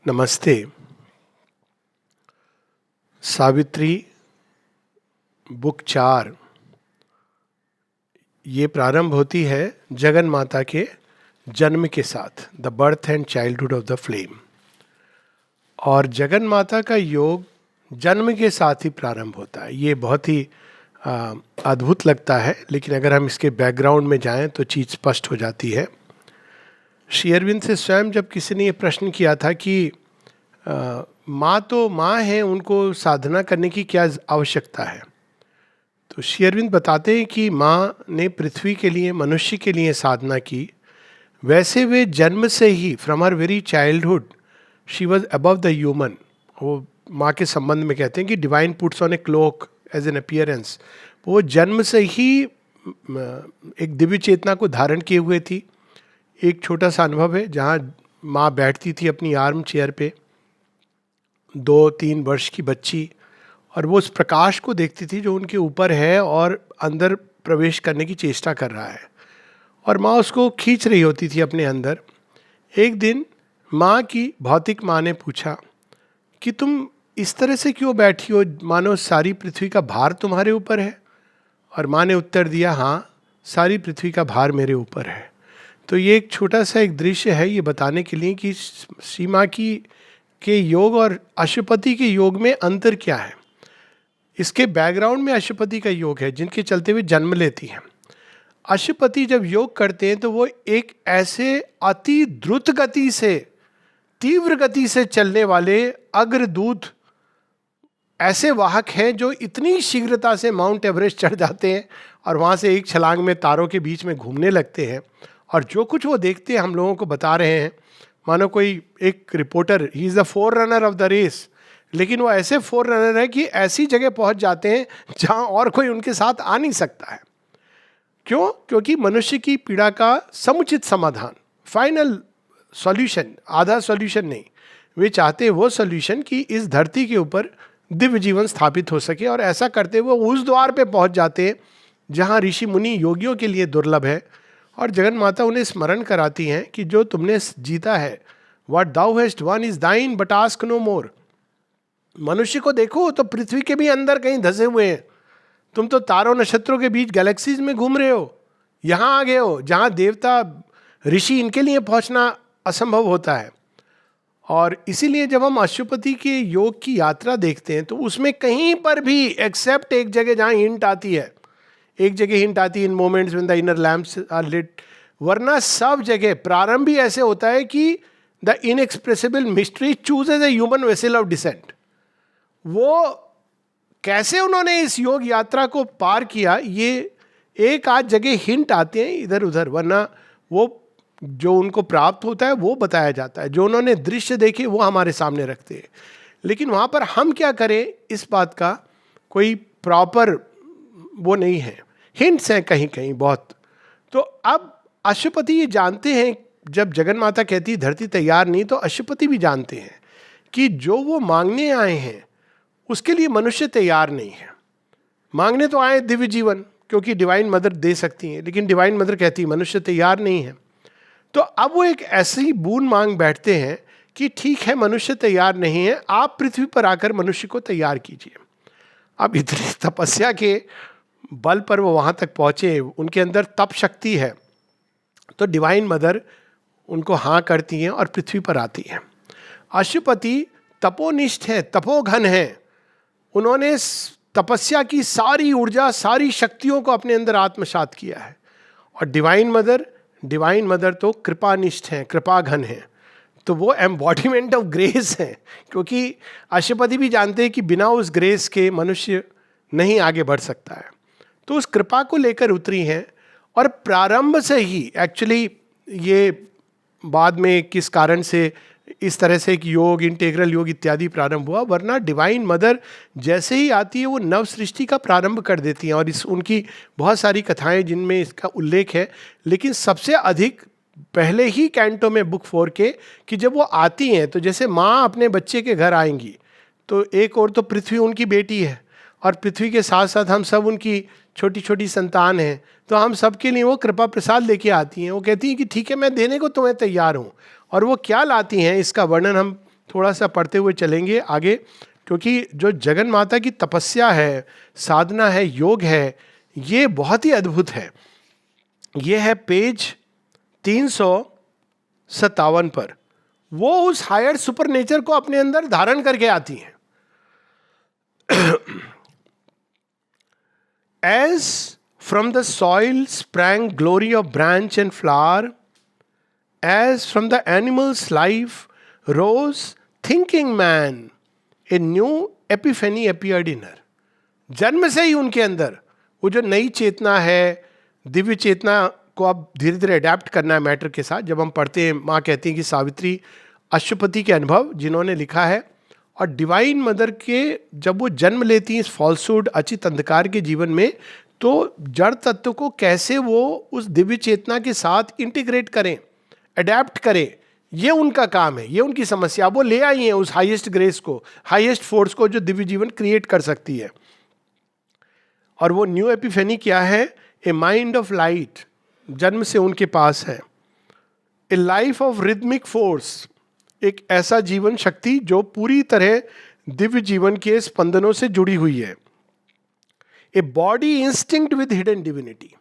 नमस्ते। सावित्री बुक 4 ये प्रारंभ होती है जगन माता के जन्म के साथ, the birth and childhood of the flame. और जगन माता का योग जन्म के साथ ही प्रारंभ होता है। ये बहुत ही अद्भुत लगता है, लेकिन अगर हम इसके बैकग्राउंड में जाएं तो चीज़ स्पष्ट हो जाती है। श्री अरविंद से स्वयं जब किसी ने ये प्रश्न किया था कि माँ तो माँ है, उनको साधना करने की क्या आवश्यकता है, तो श्री अरविंद बताते हैं कि माँ ने पृथ्वी के लिए, मनुष्य के लिए साधना की। वैसे वे जन्म से ही, from her very childhood she was above the human. वो माँ के संबंध में कहते हैं कि divine puts on a cloak as an appearance. वो जन्म से ही एक दिव्य चेतना को धारण किए हुए थी। एक छोटा सा अनुभव है जहाँ माँ बैठती थी अपनी आर्म चेयर पे, 2-3 वर्ष की बच्ची, और वो उस प्रकाश को देखती थी जो उनके ऊपर है और अंदर प्रवेश करने की चेष्टा कर रहा है, और माँ उसको खींच रही होती थी अपने अंदर। एक दिन माँ की भौतिक माँ ने पूछा कि तुम इस तरह से क्यों बैठी हो, मानो सारी पृथ्वी का भार तुम्हारे ऊपर है। और माँ ने उत्तर दिया, हाँ, सारी पृथ्वी का भार मेरे ऊपर है। तो ये एक छोटा सा एक दृश्य है, ये बताने के लिए कि श्री माँ की के योग और अशुपति के योग में अंतर क्या है। इसके बैकग्राउंड में अशुपति का योग है, जिनके चलते हुए जन्म लेती हैं। अशुपति जब योग करते हैं तो वो एक ऐसे अति द्रुत गति से, तीव्र गति से चलने वाले अग्रदूत, ऐसे वाहक हैं जो इतनी शीघ्रता से माउंट एवरेस्ट चढ़ जाते हैं और वहाँ से एक छलांग में तारों के बीच में घूमने लगते हैं। और जो कुछ वो देखते हैं हम लोगों को बता रहे हैं, मानो कोई एक reporter, he is the forerunner of the race, लेकिन वो ऐसे फोर रनर है कि ऐसी जगह पहुंच जाते हैं जहां और कोई उनके साथ आ नहीं सकता है। क्यों? क्योंकि मनुष्य की पीड़ा का समुचित समाधान, फाइनल सॉल्यूशन, आधा सॉल्यूशन नहीं, वे चाहते वो सॉल्यूशन कि इस धरती के ऊपर दिव्य जीवन स्थापित हो सके। और ऐसा करते हुए उस द्वार पे पहुंच जाते हैं जहां ऋषि मुनि योगियों के लिए दुर्लभ है। और जगन माता उन्हें स्मरण कराती हैं कि जो तुमने जीता है, what thou hast won is thine but ask no more. मनुष्य को देखो तो पृथ्वी के भी अंदर कहीं धंसे हुए हैं। तुम तो तारों नक्षत्रों के बीच गैलेक्सीज में घूम रहे हो, यहां आ गए हो जहां देवता ऋषि इनके लिए पहुंचना असंभव होता है। और इसीलिए जब हम अशुपति के योग की यात्रा देखते हैं तो उसमें कहीं पर भी, एक्सेप्ट एक जगह जहां हिंट आती है, एक जगह हिंट आती है in moments when the inner lamps are lit, वरना सब जगह प्रारंभ भी ऐसे होता है कि the inexpressible mystery chooses a human vessel of descent. वो कैसे उन्होंने इस योग यात्रा को पार किया, ये एक आध जगह हिंट आते हैं इधर उधर, वरना वो जो उनको प्राप्त होता है वो बताया जाता है, जो उन्होंने दृश्य देखे वो हमारे सामने रखते हैं। लेकिन वहाँ पर हम क्या करें, इस बात का कोई प्रॉपर वो नहीं है, हिंट्स हैं कहीं कहीं बहुत। तो अब अशुपति ये जानते हैं, जब जगन माता कहती धरती तैयार नहीं, तो अशुपति भी जानते हैं कि जो वो मांगने आए हैं उसके लिए मनुष्य तैयार नहीं है। मांगने तो आए दिव्य जीवन, क्योंकि डिवाइन मदर दे सकती हैं, लेकिन डिवाइन मदर कहती है मनुष्य तैयार नहीं है। तो अब वो एक ऐसी बून मांग बैठते हैं कि ठीक है, मनुष्य तैयार नहीं है, आप पृथ्वी पर आकर मनुष्य को तैयार कीजिए। अब इतनी तपस्या के बल पर वो वहाँ तक पहुँचे, उनके अंदर तप शक्ति है, तो डिवाइन मदर उनको हाँ करती हैं और पृथ्वी पर आती हैं। अशुपति तपोनिष्ठ है, तपोघन है, उन्होंने तपस्या की सारी ऊर्जा, सारी शक्तियों को अपने अंदर आत्मसात किया है। और डिवाइन मदर तो कृपानिष्ठ हैं, कृपाघन हैं, तो वो एम्बॉडीमेंट ऑफ ग्रेस है। क्योंकि अशुपति भी जानते हैं कि बिना उस ग्रेस के मनुष्य नहीं आगे बढ़ सकता है, तो उस कृपा को लेकर उतरी हैं। और प्रारंभ से ही, एक्चुअली ये बाद में किस कारण से इस तरह से एक योग, इंटेग्रल योग इत्यादि प्रारंभ हुआ, वरना डिवाइन मदर जैसे ही आती है वो नव सृष्टि का प्रारंभ कर देती हैं। और इस उनकी बहुत सारी कथाएं जिनमें इसका उल्लेख है, लेकिन सबसे अधिक पहले ही कैंटो में बुक 4 के, कि जब वो आती हैं तो जैसे माँ अपने बच्चे के घर आएंगी, तो एक और तो पृथ्वी उनकी बेटी है और पृथ्वी के साथ साथ हम सब उनकी छोटी छोटी संतान हैं, तो हम सब के लिए वो कृपा प्रसाद लेके आती हैं। वो कहती हैं कि ठीक है, मैं देने को तुम्हें तैयार हूँ। और वो क्या लाती हैं इसका वर्णन हम थोड़ा सा पढ़ते हुए चलेंगे आगे, क्योंकि जो जगन माता की तपस्या है, साधना है, योग है, ये बहुत ही अद्भुत है। ये है पेज 357 पर। वो उस हायर सुपर नेचर को अपने अंदर धारण करके आती हैं। As from the soil sprang glory of branch and flower, as from the animal's life rose thinking man, a new epiphany appeared in her. जन्म से ही उनके अंदर वो जो नई चेतना है, दिव्य चेतना को अब धीरे धीरे अडेप्ट करना है मैटर के साथ। जब हम पढ़ते हैं, माँ कहती हैं कि सावित्री अश्वपति के अनुभव जिन्होंने लिखा है, और डिवाइन मदर के जब वो जन्म लेती हैं इस फॉल्सहुड अचित अंधकार के जीवन में, तो जड़ तत्व को कैसे वो उस दिव्य चेतना के साथ इंटीग्रेट करें, अडेप्ट करें, ये उनका काम है, ये उनकी समस्या। वो ले आई हैं उस हाईएस्ट ग्रेस को, हाईएस्ट फोर्स को जो दिव्य जीवन क्रिएट कर सकती है। और वो न्यू एपिफेनी क्या है? ए माइंड ऑफ लाइट जन्म से उनके पास है। ए लाइफ ऑफ रिदमिक फोर्स, एक ऐसा जीवन शक्ति जो पूरी तरह दिव्य जीवन के स्पंदनों से जुड़ी हुई है। A body instinct with hidden divinity,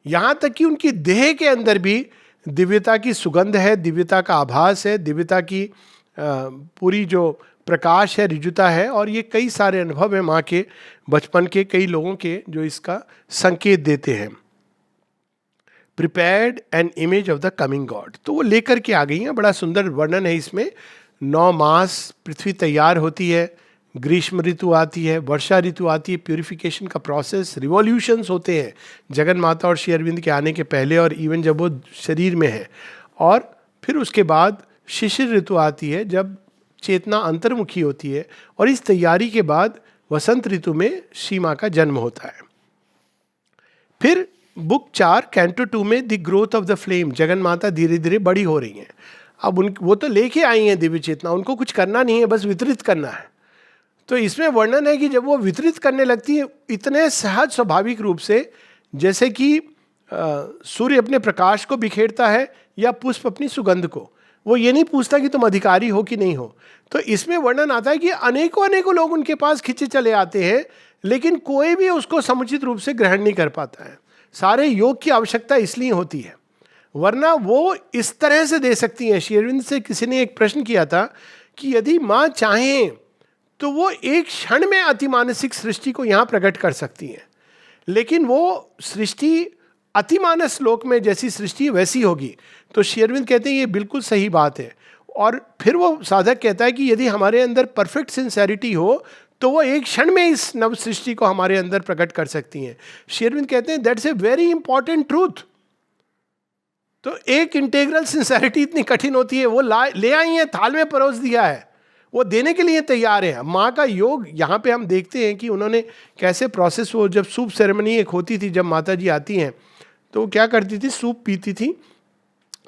यहां तक कि उनकी देह के अंदर भी दिव्यता की सुगंध है, दिव्यता का आभास है, दिव्यता की पूरी जो प्रकाश है, रिजुता है। और ये कई सारे अनुभव हैं माँ के बचपन के, कई लोगों के, जो इसका संकेत देते हैं। Prepared an image of the coming God, तो वो लेकर के आ गई हैं। बड़ा सुंदर वर्णन है इसमें। 9 मास पृथ्वी तैयार होती है, ग्रीष्म ऋतु आती है, वर्षा ऋतु आती है, प्यूरिफिकेशन का प्रोसेस, रिवॉल्यूशंस होते हैं जगन माता और श्री अरविंद के आने के पहले और इवन जब वो शरीर में है। और फिर उसके बाद शिशिर ऋतु आती है जब चेतना अंतर्मुखी होती है। और इस तैयारी के बाद वसंत ऋतु में श्री माँ का जन्म होता है। फिर बुक 4 कैंटो 2 में the growth of the flame, Jagan माता धीरे धीरे बड़ी हो रही हैं। अब वो तो लेके आई हैं दिव्य चेतना, उनको कुछ करना नहीं है, बस वितरित करना है। तो इसमें वर्णन है कि जब वो वितरित करने लगती है इतने सहज स्वाभाविक रूप से, जैसे कि सूर्य अपने प्रकाश को बिखेरता है या पुष्प अपनी सुगंध को, वो ये नहीं पूछता कि तुम अधिकारी हो कि नहीं हो। तो इसमें वर्णन आता है कि अनेकों अनेकों लोग उनके पास खिंचे चले आते हैं, लेकिन कोई भी उसको समुचित रूप से ग्रहण नहीं कर पाता है। सारे योग की आवश्यकता इसलिए होती है, वरना वो इस तरह से दे सकती हैं। श्री अरविंद से किसी ने एक प्रश्न किया था कि यदि माँ चाहें तो वो एक क्षण में अतिमानसिक सृष्टि को यहाँ प्रकट कर सकती हैं, लेकिन वो सृष्टि अतिमानस लोक में जैसी सृष्टि वैसी होगी। तो श्री अरविंद कहते हैं ये बिल्कुल सही बात है। और फिर वो साधक कहता है कि यदि हमारे अंदर परफेक्ट सिंसेरिटी हो तो वो एक क्षण में इस नव सृष्टि को हमारे अंदर प्रकट कर सकती हैं। श्री अरविंद कहते हैं that's a very important truth. तो एक इंटेग्रल सिंसेरिटी इतनी कठिन होती है, वो ले आई है, थाल में परोस दिया है, वो देने के लिए तैयार है। माँ का योग यहाँ पे हम देखते हैं कि उन्होंने कैसे प्रोसेस, वो जब सूप सेरेमनी एक होती थी, जब माता जी आती हैं तो वो क्या करती थी, सूप पीती थी,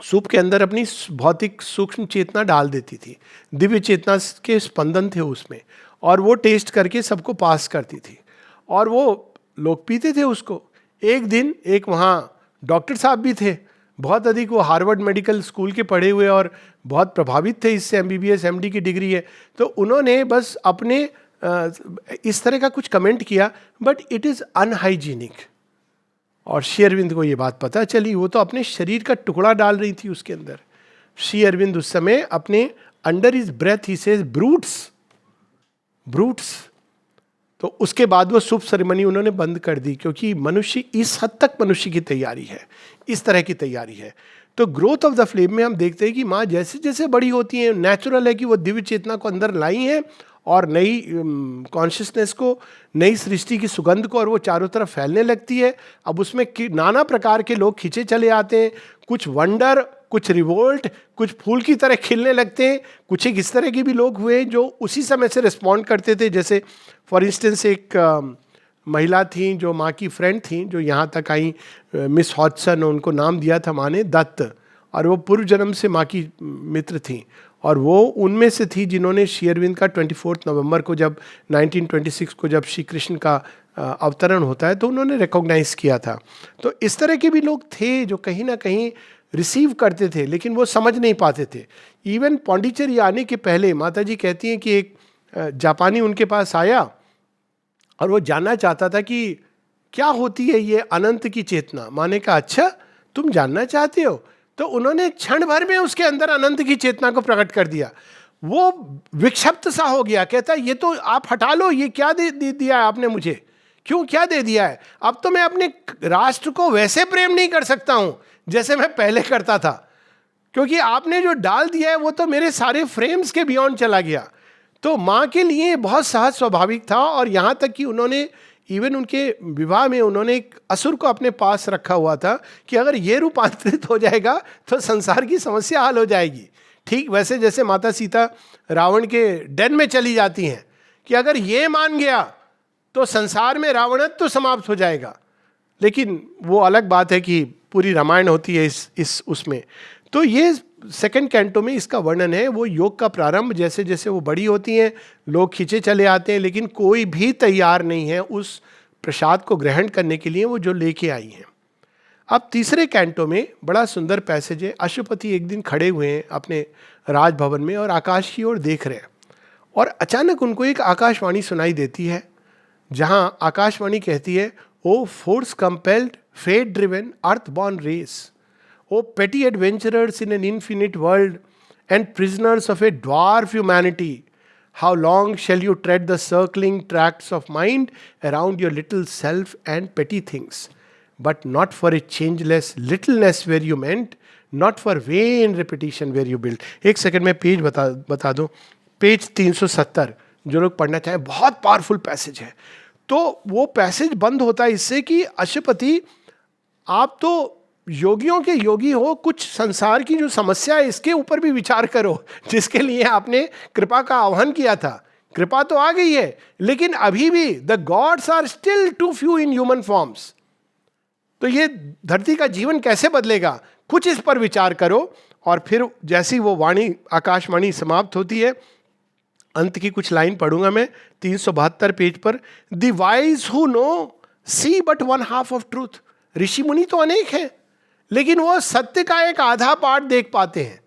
सूप के अंदर अपनी भौतिक सूक्ष्म चेतना डाल देती थी, दिव्य चेतना के स्पंदन थे उसमें, और वो टेस्ट करके सबको पास करती थी और वो लोग पीते थे उसको। एक दिन एक वहाँ डॉक्टर साहब भी थे, बहुत अधिक, वो हार्वर्ड मेडिकल स्कूल के पढ़े हुए और बहुत प्रभावित थे इससे, MBBS MD की डिग्री है। तो उन्होंने बस अपने इस तरह का कुछ कमेंट किया, बट इट इज़ अनहाइजीनिक। और श्री अरविंद को ये बात पता चली, वो तो अपने शरीर का टुकड़ा डाल रही थी उसके अंदर। श्री अरविंद उस समय अपने under his breath he says Brutus, Brutus. तो उसके बाद वो शुभ सेरेमनी उन्होंने बंद कर दी, क्योंकि मनुष्य इस हद तक मनुष्य की तैयारी है, इस तरह की तैयारी है। तो ग्रोथ ऑफ द फ्लेम में हम देखते हैं कि माँ जैसे जैसे बड़ी होती हैं, नेचुरल है कि वो दिव्य चेतना को अंदर लाई हैं और नई कॉन्शियसनेस को, नई सृष्टि की सुगंध को, और वो चारों तरफ फैलने लगती है। अब उसमें नाना प्रकार के लोग खींचे चले आते हैं, कुछ वंडर, कुछ रिवोल्ट, कुछ फूल की तरह खिलने लगते हैं। कुछ एक इस तरह के भी लोग हुए जो उसी समय से रिस्पॉन्ड करते थे। जैसे फॉर इंस्टेंस एक महिला थी जो माँ की फ्रेंड थी, जो यहाँ तक आई, मिस हॉडसन, उनको नाम दिया था माँ ने दत्त, और वो पूर्व जन्म से माँ की मित्र थी। और वो उनमें से थी जिन्होंने श्री अरविंद का 24 नवंबर को, जब 1926 को जब श्री कृष्ण का अवतरण होता है, तो उन्होंने रिकॉग्नाइज किया था। तो इस तरह के भी लोग थे जो कहीं ना कहीं रिसीव करते थे लेकिन वो समझ नहीं पाते थे। इवन पौंडीचेरी आने के पहले माता जी कहती हैं कि एक जापानी उनके पास आया और वो जानना चाहता था कि क्या होती है ये अनंत की चेतना। माँ ने कहा अच्छा तुम जानना चाहते हो, तो उन्होंने क्षण भर में उसके अंदर अनंत की चेतना को प्रकट कर दिया। वो विक्षिप्त सा हो गया, कहता ये तो आप हटा लो, ये क्या दे दिया है आपने मुझे, क्यों क्या दे दिया है। अब तो मैं अपने राष्ट्र को वैसे प्रेम नहीं कर सकता हूं जैसे मैं पहले करता था, क्योंकि आपने जो डाल दिया है वो तो मेरे सारे फ्रेम्स के बियॉन्ड चला गया। तो माँ के लिए बहुत सहज स्वाभाविक था। और यहाँ तक कि उन्होंने इवन उनके विवाह में उन्होंने एक असुर को अपने पास रखा हुआ था कि अगर ये रूपांतरित हो जाएगा तो संसार की समस्या हल हो जाएगी। ठीक वैसे जैसे माता सीता रावण के डन में चली जाती हैं कि अगर ये मान गया तो संसार में रावणत्व तो समाप्त हो जाएगा। लेकिन वो अलग बात है कि पूरी रामायण होती है इस उसमें। तो ये सेकंड कैंटो में इसका वर्णन है। वो योग का प्रारंभ, जैसे जैसे वो बड़ी होती हैं लोग खींचे चले आते हैं, लेकिन कोई भी तैयार नहीं है उस प्रसाद को ग्रहण करने के लिए वो जो लेके आई हैं। अब तीसरे कैंटो में बड़ा सुंदर पैसेज है। अश्वपति एक दिन खड़े हुए हैं अपने राजभवन में और आकाश की ओर देख रहे हैं, और अचानक उनको एक आकाशवाणी सुनाई देती है, जहां आकाशवाणी कहती है, O force compelled fate driven earth born race, O petty adventurers in an infinite world and prisoners of a dwarf humanity, how long shall you tread the circling tracts of mind around your little self and petty things? But not for a changeless littleness where you meant, not for vain repetition where you built. एक second में page बता दूं, page 370, जो लोग पढ़ना चाहें, बहुत powerful passage है। तो वो पैसेज बंद होता है इससे कि अश्वपति आप तो योगियों के योगी हो, कुछ संसार की जो समस्या है इसके ऊपर भी विचार करो, जिसके लिए आपने कृपा का आह्वान किया था। कृपा तो आ गई है, लेकिन अभी भी the gods are still too few in human forms. तो ये धरती का जीवन कैसे बदलेगा, कुछ इस पर विचार करो। और फिर जैसी वो वाणी आकाशवाणी समाप्त होती है, अंत की कुछ लाइन पढ़ूंगा मैं 372 पेज पर। The wise who know see but one half of truth. ऋषि मुनि तो अनेक हैं, लेकिन वो सत्य का एक आधा पार्ट देख पाते हैं।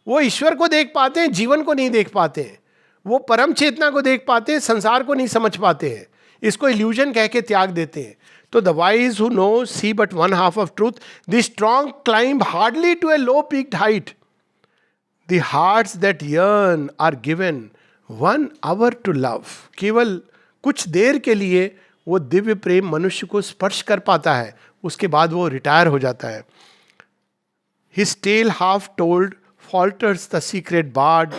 वो ईश्वर को देख पाते हैं, जीवन को नहीं देख पाते हैं। वो परम चेतना को देख पाते हैं, संसार को नहीं समझ पाते हैं। इसको इल्यूजन कह के त्याग देते हैं। तो the wise who know see but one half of truth, the strong climb hardly to a low peaked height, the hearts that yearn are given 1 hour to love. केवल कुछ देर के लिए वो दिव्य प्रेम मनुष्य को स्पर्श कर पाता है, उसके बाद वो रिटायर हो जाता है। His tale half told falters the secret bard,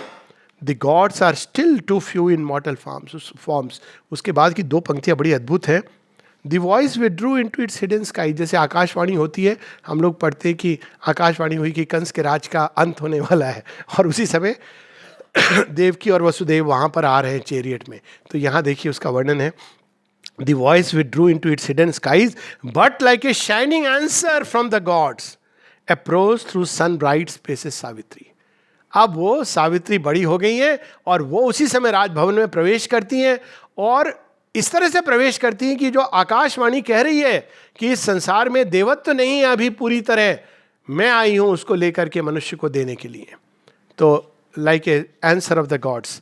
the gods are still too few in mortal forms. उसके बाद की दो पंक्तियां बड़ी अद्भुत है। The voice withdrew into its hidden sky। जैसे आकाशवाणी होती है, हम लोग पढ़ते हैं कि आकाशवाणी हुई कि कंस के राज का अंत होने वाला है, और उसी समय देवकी और वसुदेव वहां पर आ रहे हैं चैरियट में। तो यहाँ देखिए उसका वर्णन है। The voice withdrew into its hidden skies, but like a shining answer from the gods approach through sun bright spaces Savitri. अब वो सावित्री बड़ी हो गई हैं और वो उसी समय राजभवन में प्रवेश करती हैं, और इस तरह से प्रवेश करती हैं कि जो आकाशवाणी कह रही है कि इस संसार में देवत्व नहीं है अभी पूरी तरह, मैं आई हूं उसको लेकर के मनुष्य को देने के लिए। तो like A answer of the gods.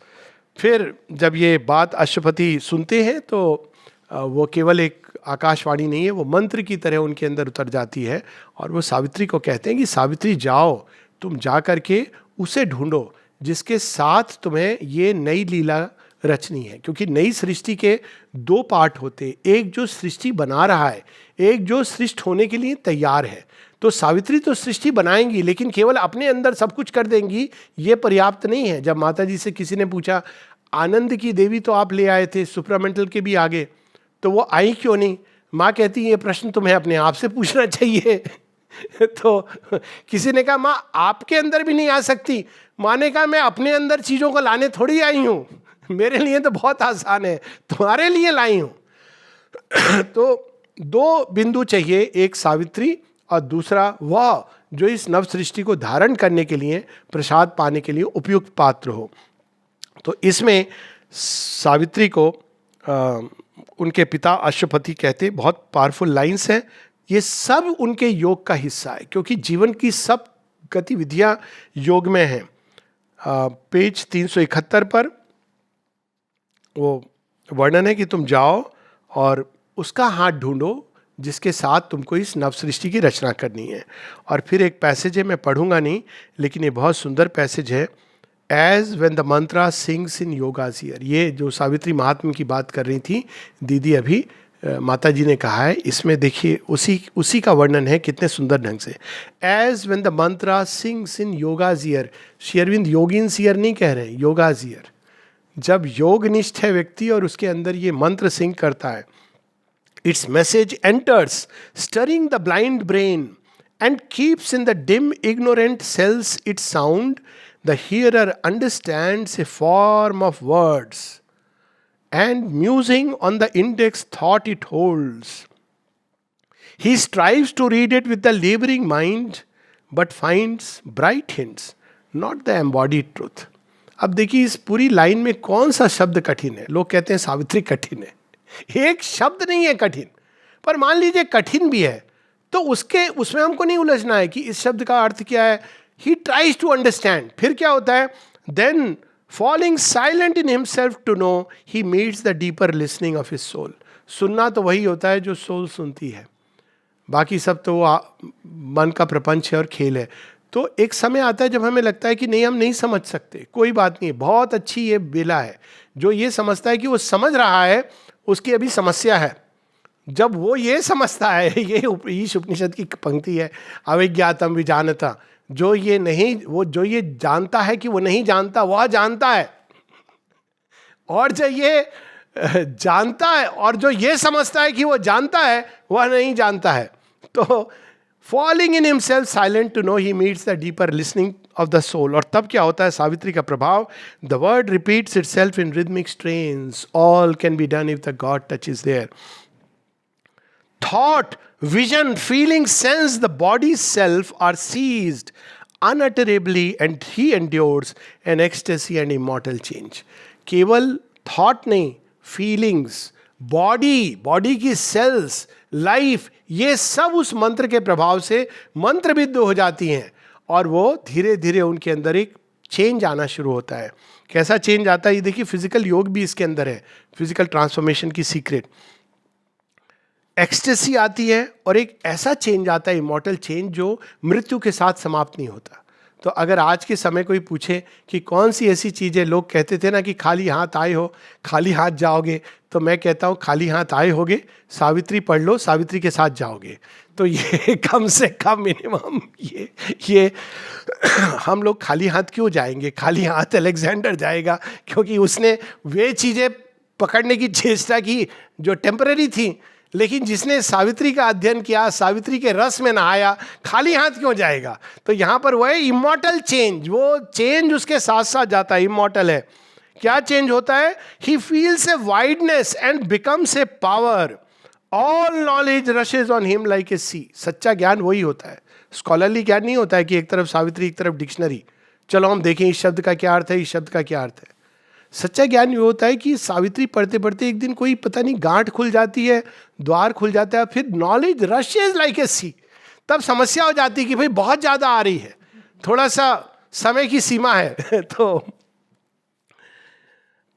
फिर जब ये बात अश्वपति सुनते हैं तो वो केवल एक आकाशवाणी नहीं है, वो मंत्र की तरह उनके अंदर उतर जाती है। और वो सावित्री को कहते हैं कि सावित्री जाओ, तुम जा करके उसे ढूंढो जिसके साथ तुम्हें ये नई लीला रचनी है। क्योंकि नई सृष्टि के दो पार्ट होते, एक जो सृष्टि बना रहा है, एक जो सृष्ट होने के लिए तैयार है। तो सावित्री तो सृष्टि बनाएंगी, लेकिन केवल अपने अंदर सब कुछ कर देंगी ये पर्याप्त नहीं है। जब माता जी से किसी ने पूछा, आनंद की देवी तो आप ले आए थे सुप्रामेंटल के भी आगे, तो वो आई क्यों नहीं? माँ कहती ये प्रश्न तुम्हें अपने आप से पूछना चाहिए। तो किसी ने कहा माँ आपके अंदर भी नहीं आ सकती। माँ ने कहा मैं अपने अंदर चीज़ों को लाने थोड़ी आई हूँ, मेरे लिए तो बहुत आसान है, तुम्हारे लिए लाई हूँ। तो दो बिंदु चाहिए, एक सावित्री और दूसरा वह जो इस नव सृष्टि को धारण करने के लिए, प्रसाद पाने के लिए उपयुक्त पात्र हो। तो इसमें सावित्री को उनके पिता अश्वपति कहते, बहुत पावरफुल लाइंस हैं। ये सब उनके योग का हिस्सा है, क्योंकि जीवन की सब गतिविधियां योग में हैं। पेज 371 पर वो वर्णन है कि तुम जाओ और उसका हाथ ढूंढो जिसके साथ तुमको इस नव सृष्टि की रचना करनी है। और फिर एक पैसेज है, मैं पढ़ूंगा नहीं, लेकिन ये बहुत सुंदर पैसेज है। As when the mantra sings in yoga's ear, ये जो सावित्री महात्मा की बात कर रही थी दीदी अभी, माता जी ने कहा है, इसमें देखिए उसी का वर्णन है कितने सुंदर ढंग से। As when the mantra sings in yoga's ear, Shri Aurobindo yogin's ear नहीं कह रहे, योगाज ईयर। जब योगनिष्ठ है व्यक्ति और उसके अंदर ये मंत्र सिंग करता है, its message enters, stirring the blind brain, and keeps in the dim, ignorant cells its sound. The hearer understands a form of words, and musing on the index thought it holds. He strives to read it with the laboring mind, but finds bright hints, not the embodied truth. अब देखिए इस पूरी line में कौन सा शब्द कठिन है? लोग कहते हैं सावित्री कठिन है। एक शब्द नहीं है कठिन, पर मान लीजिए कठिन भी है तो उसमें हमको नहीं उलझना है कि इस शब्द का अर्थ क्या है। He tries to understand. फिर क्या होता है? Then falling silent in himself to know he meets the deeper listening of his soul. सुनना तो वही होता है जो सोल सुनती है, बाकी सब तो मन का प्रपंच है और खेल है। तो एक समय आता है जब हमें लगता है कि नहीं, हम नहीं समझ सकते, कोई बात नहीं, बहुत अच्छी ये बेला है जो ये समझता है कि वो समझ रहा है, उसकी अभी समस्या है। जब वो ये समझता है, ये ईश उपनिषद की पंक्ति है, अविज्ञातम विजानता, जो ये नहीं, वो जो ये जानता है कि वो नहीं जानता, वह जानता है, और जो ये जानता है और जो ये समझता है कि वो जानता है, वह नहीं जानता है। तो falling in himself silent to know he meets the deeper listening of the soul. और तब क्या होता है सावित्री का प्रभाव? The word repeats itself in rhythmic strains, all can be done if the god touch is there. Thought, vision, feeling, sense, the body's self are seized unutterably, and he endures an ecstasy and immortal change. केवल thought नहीं, feelings, body की sales, life, ये सब उस मंत्र के प्रभाव से मंत्रबिद्ध हो जाती हैं और वो धीरे धीरे उनके अंदर एक चेंज आना शुरू होता है। कैसा चेंज आता है? ये देखिए, फिजिकल योग भी इसके अंदर है, फिजिकल ट्रांसफॉर्मेशन की सीक्रेट। एक्सटेसी आती है और एक ऐसा चेंज आता है, इमॉर्टल चेंज, जो मृत्यु के साथ समाप्त नहीं होता। तो अगर आज के समय कोई पूछे कि कौन सी ऐसी चीज़ें, लोग कहते थे ना कि खाली हाथ आए हो खाली हाथ जाओगे, तो मैं कहता हूँ खाली हाथ आए होगे, सावित्री पढ़ लो, सावित्री के साथ जाओगे। तो ये कम से कम मिनिमम ये हम लोग खाली हाथ क्यों जाएंगे? खाली हाथ अलेक्जेंडर जाएगा, क्योंकि उसने वे चीज़ें पकड़ने की चेष्टा की जो टेम्पररी थी, लेकिन जिसने सावित्री का अध्ययन किया, सावित्री के रस में नहाया, खाली हाथ क्यों जाएगा? तो यहाँ पर वह इमॉर्टल चेंज, वो चेंज उसके साथ साथ जाता है, इमॉर्टल है। क्या चेंज होता है? He feels a wideness and becomes a power, all knowledge rushes on him like a sea. सच्चा ज्ञान वही होता है, स्कॉलरली ज्ञान नहीं होता है कि एक तरफ सावित्री एक तरफ डिक्शनरी, चलो हम देखें इस शब्द का क्या अर्थ है, इस शब्द का क्या अर्थ है। सच्चा ज्ञान ये होता है कि सावित्री पढ़ते पढ़ते एक दिन कोई पता नहीं गांठ खुल जाती है, द्वार खुल जाता है, फिर नॉलेज रशेज लाइक ए सी। तब समस्या हो जाती है कि भाई बहुत ज्यादा आ रही है, थोड़ा सा समय की सीमा है। तो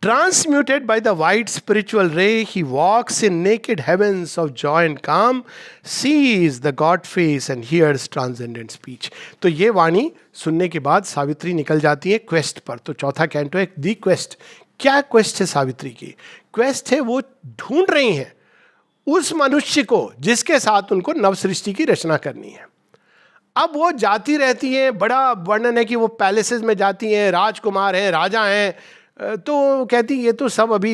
transmuted by the white spiritual ray, he walks in naked heavens of joy and calm, sees the God face and hears transcendent speech. तो ये वाणी सुनने के बाद सावित्री निकल जाती है क्वेस्ट पर। तो चौथा कैंटो है दी क्वेस्ट। क्या क्वेस्ट है सावित्री की? क्वेस्ट है, वो ढूंढ रही हैं उस मनुष्य को जिसके साथ उनको नव सृष्टि की रचना करनी है। अब वो जाती रहती हैं, बड़ा वर्णन है कि वो पैलेसेस में जाती हैं, राजकुमार हैं, राजा हैं, तो कहती ये तो सब अभी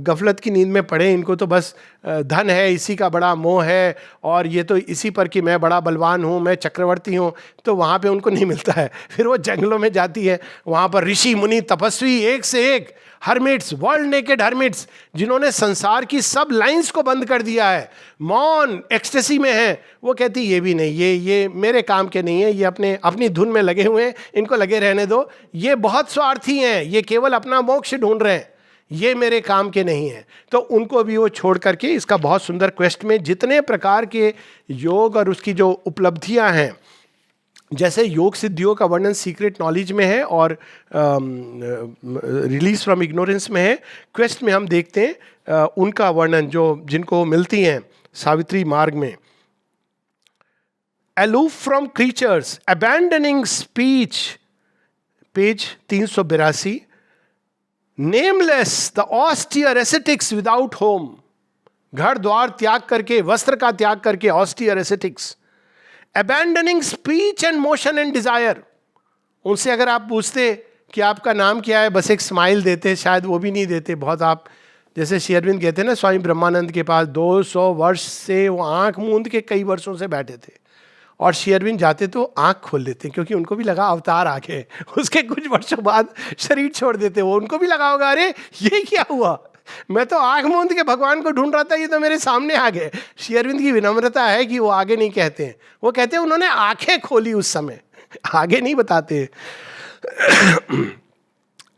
गफलत की नींद में पड़े, इनको तो बस धन है, इसी का बड़ा मोह है, और ये तो इसी पर कि मैं बड़ा बलवान हूँ, मैं चक्रवर्ती हूँ। तो वहाँ पे उनको नहीं मिलता है। फिर वो जंगलों में जाती है, वहाँ पर ऋषि मुनि तपस्वी एक से एक, हर्मिट्स, वर्ल्ड नेकेड हर्मिट्स, जिन्होंने संसार की सब लाइंस को बंद कर दिया है, मौन एक्सटेसी में है। वो कहती ये भी नहीं, ये मेरे काम के नहीं है, ये अपनी धुन में लगे हुए हैं, इनको लगे रहने दो, ये बहुत स्वार्थी हैं, ये केवल अपना मोक्ष ढूंढ रहे हैं, ये मेरे काम के नहीं है। तो उनको भी वो छोड़ करके इसका बहुत सुंदर क्वेस्ट में जितने प्रकार के योग और उसकी जो उपलब्धियां हैं, जैसे योग सिद्धियों का वर्णन सीक्रेट नॉलेज में है और रिलीज फ्रॉम इग्नोरेंस में है, क्वेस्ट में हम देखते हैं उनका वर्णन जो जिनको मिलती हैं सावित्री मार्ग में. aloof from creatures, abandoning speech, page 382. nameless, the austere ascetics without home, घर द्वार त्याग करके, वस्त्र का त्याग करके, austere ascetics. abandoning speech and motion and desire, उनसे अगर आप पूछते कि आपका नाम क्या है, बस एक स्माइल देते, शायद वो भी नहीं देते. बहुत आप जैसे श्री अरविंद कहते हैं ना, स्वामी ब्रह्मानंद के पास 200 वर्ष से वो आंख मूंद के कई वर्षों से बैठे थे, और श्री अरविंद जाते तो आंख खोल देते, क्योंकि उनको भी लगा अवतार आ गए. उसके कुछ वर्षों बाद शरीर छोड़ देते. वो उनको भी लगा होगा, अरे ये क्या हुआ, मैं तो आंख मूंद के भगवान को ढूंढ रहा था, ये तो मेरे सामने आ गए. श्री अरविंद की विनम्रता है कि वो आगे नहीं कहते हैं, वो कहते हैं उन्होंने आंखें खोली उस समय, आगे नहीं बताते.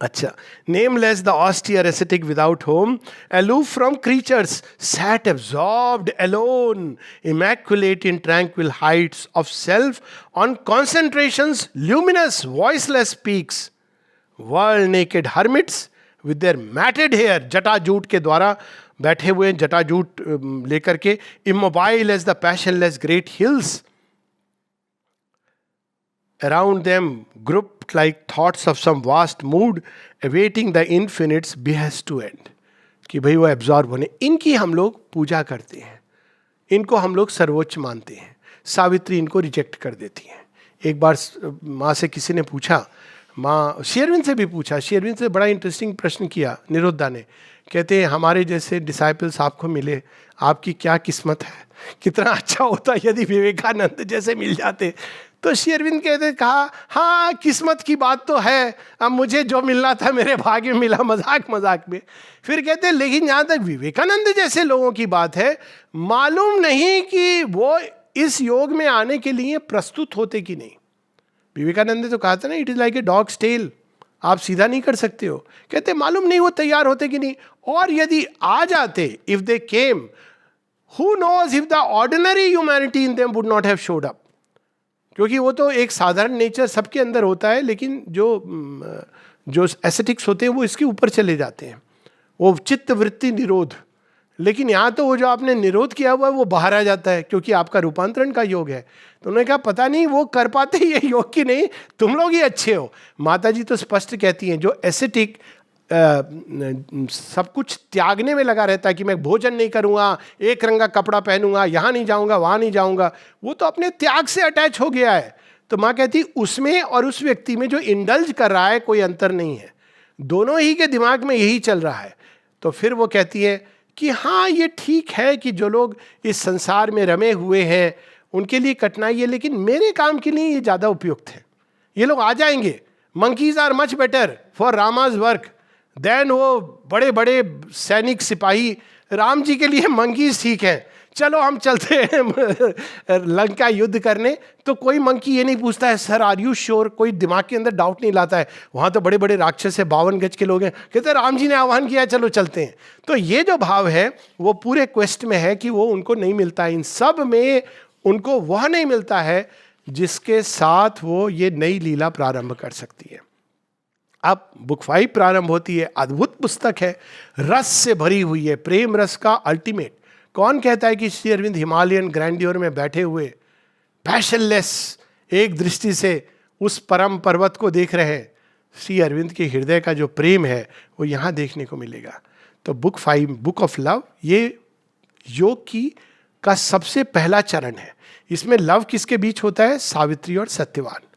अच्छा, nameless, the austere ascetic without home, aloof from creatures, sat absorbed alone, immaculate in tranquil heights of self, on concentration's luminous voiceless peaks. World naked hermits with their matted hair, जटाजूट के द्वारा बैठे हुए, जटाजूट लेकर के, immobile as the passionless great hills. Around them grouped like thoughts of some vast mood, awaiting the infinite's behest to end. कि भाई वो absorb होने. इनकी हम लोग पूजा करते हैं, इनको हम लोग सर्वोच्च मानते हैं. सावित्री इनको रिजेक्ट कर देती हैं. एक बार माँ से किसी ने पूछा, माँ श्री अरविंद से भी पूछा, श्री अरविंद से बड़ा इंटरेस्टिंग प्रश्न किया निरुद्धा ने. कहते हैं हमारे जैसे डिसाइपल्स आपको मिले, आपकी क्या किस्मत है, कितना अच्छा होता यदि विवेकानंद जैसे मिल जाते. तो श्री अरविंद कहते, कहा हाँ किस्मत की बात तो है, अब मुझे जो मिलना था मेरे भाग्य में मिला, मजाक मजाक में. फिर कहते लेकिन जहाँ तक विवेकानंद जैसे लोगों की बात है, मालूम नहीं कि वो इस योग में आने के लिए प्रस्तुत होते कि नहीं. विवेकानंद ने तो कहा था ना, it is like a dog's tail, आप सीधा नहीं कर सकते हो. कहते मालूम नहीं वो तैयार होते कि नहीं, और यदि आ जाते, if they came, who knows if the ordinary humanity in them would not have showed up. क्योंकि वो तो एक साधारण नेचर सबके अंदर होता है, लेकिन जो एस्थेटिक्स होते हैं वो इसके ऊपर चले जाते हैं, वो चित्त वृत्ति निरोध. लेकिन यहाँ तो वो जो आपने निरोध किया हुआ है वो बाहर आ जाता है, क्योंकि आपका रूपांतरण का योग है. तो उन्होंने कहा पता नहीं वो कर पाते ये योग की नहीं, तुम लोग ही अच्छे हो. माता जी तो स्पष्ट कहती हैं, जो एस्थेटिक सब कुछ त्यागने में लगा रहता है कि मैं भोजन नहीं करूँगा, एक रंगा कपड़ा पहनूंगा, यहाँ नहीं जाऊँगा, वहाँ नहीं जाऊँगा, वो तो अपने त्याग से अटैच हो गया है. तो माँ कहती उसमें और उस व्यक्ति में जो इंडल्ज कर रहा है कोई अंतर नहीं है, दोनों ही के दिमाग में यही चल रहा है. तो फिर वो कहती है कि हाँ ये ठीक है कि जो लोग इस संसार में रमे हुए हैं उनके लिए कठिनाई है, लेकिन मेरे काम के लिए ये ज़्यादा उपयुक्त है. ये लोग आ जाएंगे. Monkeys are much better for Rama's work than वो बड़े बड़े सैनिक सिपाही. राम जी के लिए मंकीज ठीक है, चलो हम चलते हैं लंका युद्ध करने. तो कोई मंकी ये नहीं पूछता है सर आर यू श्योर, कोई दिमाग के अंदर डाउट नहीं लाता है. वहाँ तो बड़े बड़े राक्षस है, 52 गज के लोग हैं, कहते राम जी ने आह्वान किया चलो चलते हैं. तो ये जो भाव है वो पूरे क्वेस्ट में है कि वो उनको नहीं मिलता है. इन सब में उनको वह नहीं मिलता है जिसके साथ वो ये नई लीला प्रारंभ कर सकती है. अब बुक 5 प्रारंभ होती है. अद्भुत पुस्तक है, रस से भरी हुई है, प्रेम रस का अल्टीमेट. कौन कहता है कि श्री अरविंद हिमालयन ग्रैंडियोर में बैठे हुए पैशनलेस एक दृष्टि से उस परम पर्वत को देख रहे हैं. श्री अरविंद के हृदय का जो प्रेम है वो यहाँ देखने को मिलेगा. तो बुक 5 बुक ऑफ लव ये योग की का सबसे पहला चरण है. इसमें लव किसके बीच होता है? सावित्री और सत्यवान.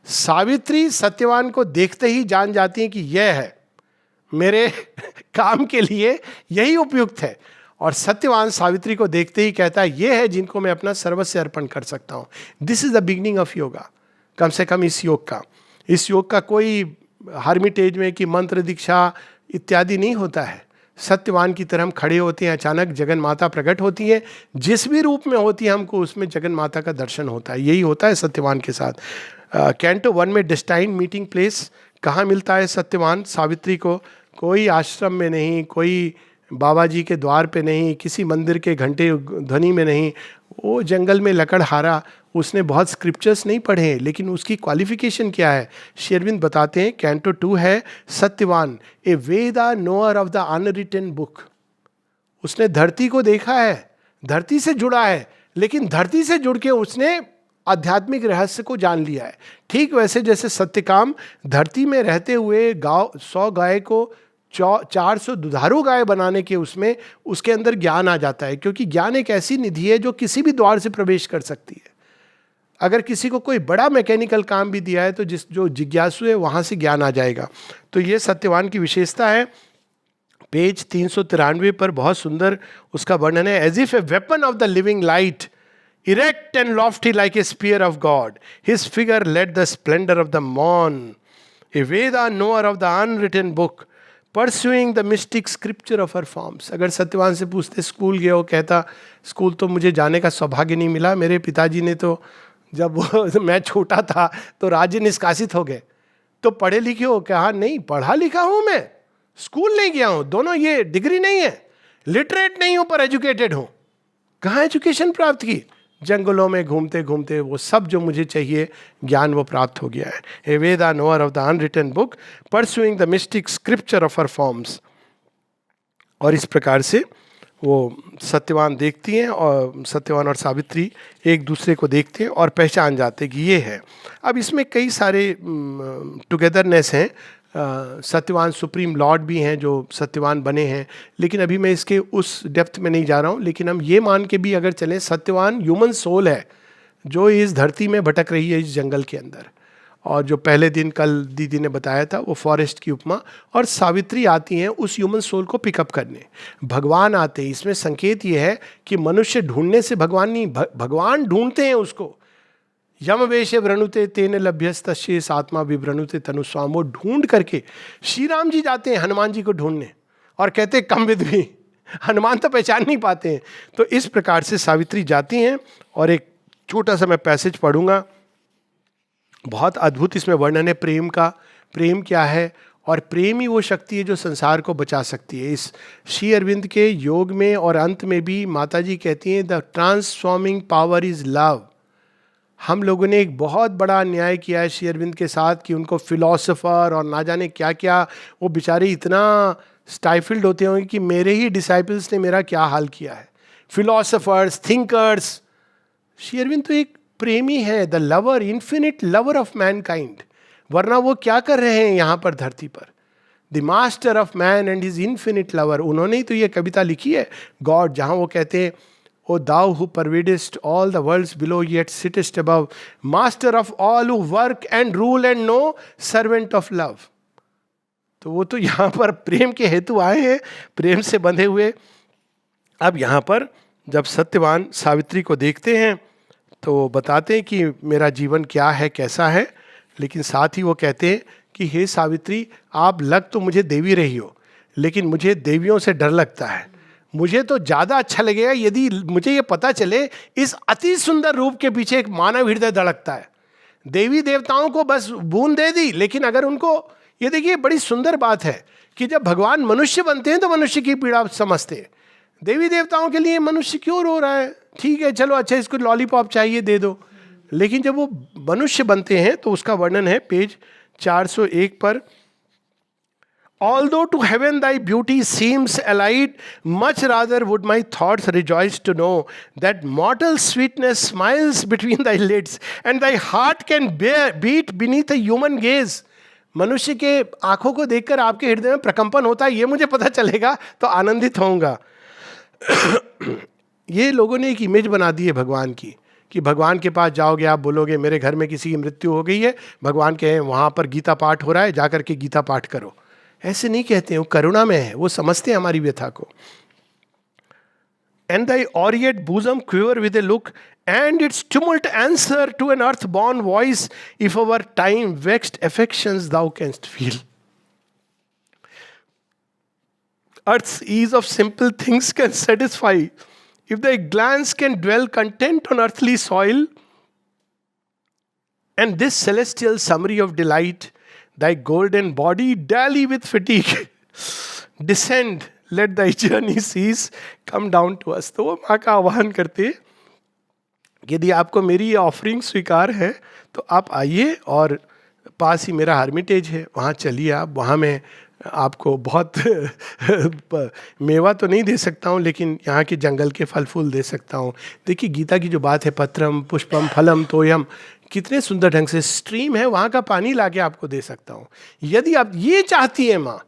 सावित्री सत्यवान को देखते ही जान जाती हैं कि यह है मेरे काम के लिए, यही उपयुक्त है. और सत्यवान सावित्री को देखते ही कहता है ये है जिनको मैं अपना सर्वस्व अर्पण कर सकता हूँ. This is the beginning of yoga. कम से कम इस योग का कोई हर्मिटेज में कि मंत्र दीक्षा इत्यादि नहीं होता है. सत्यवान की तरह हम खड़े होते हैं, अचानक जगन माता प्रकट होती है, जिस भी रूप में होती है हमको उसमें जगन माता का दर्शन होता है. यही होता है सत्यवान के साथ. कैंटो 1 में डेस्टाइन मीटिंग प्लेस कहाँ मिलता है सत्यवान सावित्री को? कोई आश्रम में नहीं, कोई बाबा जी के द्वार पे नहीं, किसी मंदिर के घंटे ध्वनि में नहीं, वो जंगल में लकड़हारा उसने बहुत स्क्रिप्चर्स नहीं पढ़े हैं, लेकिन उसकी क्वालिफिकेशन क्या है श्री अरविंद बताते हैं। कैंटो 2 है Satyavan, a Veda knower of the unwritten book. उसने धरती को देखा है, धरती से जुड़ा है, लेकिन धरती से जुड़ के उसने आध्यात्मिक रहस्य को जान लिया है। ठीक वैसे जैसे सत्यकाम धरती में रहते हुए 100 गाय को 400 दुधारू गाय बनाने के उसके अंदर ज्ञान आ जाता है, क्योंकि ज्ञान एक ऐसी निधि है जो किसी भी द्वार से प्रवेश कर सकती है। अगर किसी को कोई बड़ा मैकेनिकल काम भी दिया है तो जो जिज्ञासु है वहां से ज्ञान आ जाएगा। तो ये सत्यवान की विशेषता है। पेज 393 पर बहुत सुंदर उसका वर्णन है। As if a weapon of the living light, erect and lofty like a spear of God, his figure led the splendor of the morn, a Veda knower of the unwritten book, pursuing the mystic scripture of her forms. अगर सत्यवान से पूछते school गए हो, कहता school तो मुझे जाने का सौभाग्य नहीं मिला, मेरे पिताजी ने तो जब मैं छोटा था तो राज्य निष्कासित हो गए। तो पढ़े लिखे हो? कहा नहीं, पढ़ा लिखा हूं मैं, स्कूल नहीं गया हूं, दोनों ये डिग्री नहीं है, लिटरेट नहीं हूं पर एजुकेटेड हूं। कहाँ एजुकेशन प्राप्त की? जंगलों में घूमते घूमते वो सब जो मुझे चाहिए ज्ञान वो प्राप्त हो गया है। A Veda knower of the unwritten book, pursuing the mystic scripture of her forms. और इस प्रकार से वो सत्यवान देखती हैं, और सत्यवान और सावित्री एक दूसरे को देखते हैं और पहचान जाते हैं कि ये है। अब इसमें कई सारे टुगेदरनेस हैं। सत्यवान सुप्रीम लॉर्ड भी हैं जो सत्यवान बने हैं, लेकिन अभी मैं इसके उस डेप्थ में नहीं जा रहा हूँ। लेकिन हम ये मान के भी अगर चलें, सत्यवान ह्यूमन सोल है जो इस धरती में भटक रही है, इस जंगल के अंदर। और जो पहले दिन कल दीदी ने बताया था वो फॉरेस्ट की उपमा, और सावित्री आती हैं उस ह्यूमन सोल को पिकअप करने। भगवान आते हैं, इसमें संकेत ये है कि मनुष्य ढूंढने से भगवान नहीं, भगवान ढूंढते हैं उसको। यम वेश व्रणुते तेन लभ्यस्तशेष आत्मा विव्रणुते तनुस्वाम। वो ढूंढ करके श्री राम जी जाते हैं हनुमान जी को ढूंढने और कहते हैं कम विद भी, हनुमान तो पहचान नहीं पाते हैं। तो इस प्रकार से सावित्री जाती हैं। और एक छोटा सा मैं पैसेज पढ़ूंगा, बहुत अद्भुत इसमें वर्णन है प्रेम का। प्रेम क्या है? और प्रेम ही वो शक्ति है जो संसार को बचा सकती है। इस श्री अरविंद के योग में और अंत में भी माता जी कहती हैं the transforming power is love. हम लोगों ने एक बहुत बड़ा अन्याय किया है श्री अरविंद के साथ कि उनको फिलोसोफर और ना जाने क्या क्या, वो बेचारे इतना स्टाइफिल्ड होते होंगे कि मेरे ही डिसाइपल्स ने मेरा क्या हाल किया है। Philosophers, thinkers. श्री अरविंद तो एक प्रेमी है, the lover, infinite lover of Mankind. वरना वो क्या कर रहे हैं यहाँ पर धरती पर? The master of man and his infinite lover. उन्होंने ही तो ये कविता लिखी है गॉड, जहाँ वो कहते हैं O thou who pervadest all the worlds below yet sittest above, master of all who work and rule and no servant of love। तो वो तो यहाँ पर प्रेम के हेतु आए हैं, प्रेम से बंधे हुए। अब यहाँ पर जब सत्यवान सावित्री को देखते हैं तो बताते हैं कि मेरा जीवन क्या है, कैसा है, लेकिन साथ ही वो कहते हैं कि हे सावित्री, आप लग तो मुझे देवी रही हो, लेकिन मुझे देवियों से डर लगता है। मुझे तो ज़्यादा अच्छा लगेगा यदि मुझे ये पता चले इस अति सुंदर रूप के पीछे एक मानव हृदय धड़कता है। देवी देवताओं को बस बूंद दे दी, लेकिन अगर उनको, ये देखिए बड़ी सुंदर बात है कि जब भगवान मनुष्य बनते हैं तो मनुष्य की पीड़ा समझते हैं। देवी देवताओं के लिए मनुष्य क्यों रो रहा है? ठीक है चलो, अच्छा इसको लॉलीपॉप चाहिए दे दो। लेकिन जब वो मनुष्य बनते हैं तो उसका वर्णन है पेज 401 पर। Although to heaven thy beauty seems allied, much rather would my thoughts rejoice to know that mortal sweetness smiles between thy lids and thy heart can beat beneath a human gaze। मनुष्य के आंखों को देखकर आपके हृदय में प्रकंपन होता है, ये मुझे पता चलेगा तो आनंदित होऊंगा। ये लोगों ने एक इमेज बना दी है भगवान की कि भगवान के पास जाओगे, आप बोलोगे मेरे घर में किसी की मृत्यु हो गई है, भगवान कहें वहाँ पर गीता पाठ हो रहा है, जाकर के गीता पाठ करो। ऐसे नहीं कहते हैं, वो करुणा में है, वो समझते हैं हमारी व्यथा को। And thy aureate bosom quiver with a look, and its tumult answer to an earth-born voice, if our time vexed affections thou canst feel। Earth's ease of simple things can satisfy, if thy glance can dwell content on earthly soil, and this celestial summary of delight, thy golden body dally with fatigue, descend, let thy journey cease, come down to us। तो वो माँ का आह्वान करते यदि आपको मेरी ये ऑफरिंग स्वीकार है तो आप आइए, और पास ही मेरा हर्मिटेज है, वहाँ चलिए आप, वहाँ मैं आपको बहुत मेवा तो नहीं दे सकता हूँ, लेकिन यहाँ के जंगल के फल फूल दे सकता हूँ। देखिए गीता की जो बात है, पत्रम पुष्पम फलम तोयम, कितने सुंदर ढंग से स्ट्रीम है, वहाँ का पानी ला के आपको दे सकता हूँ। यदि आप ये चाहती हैं माँ,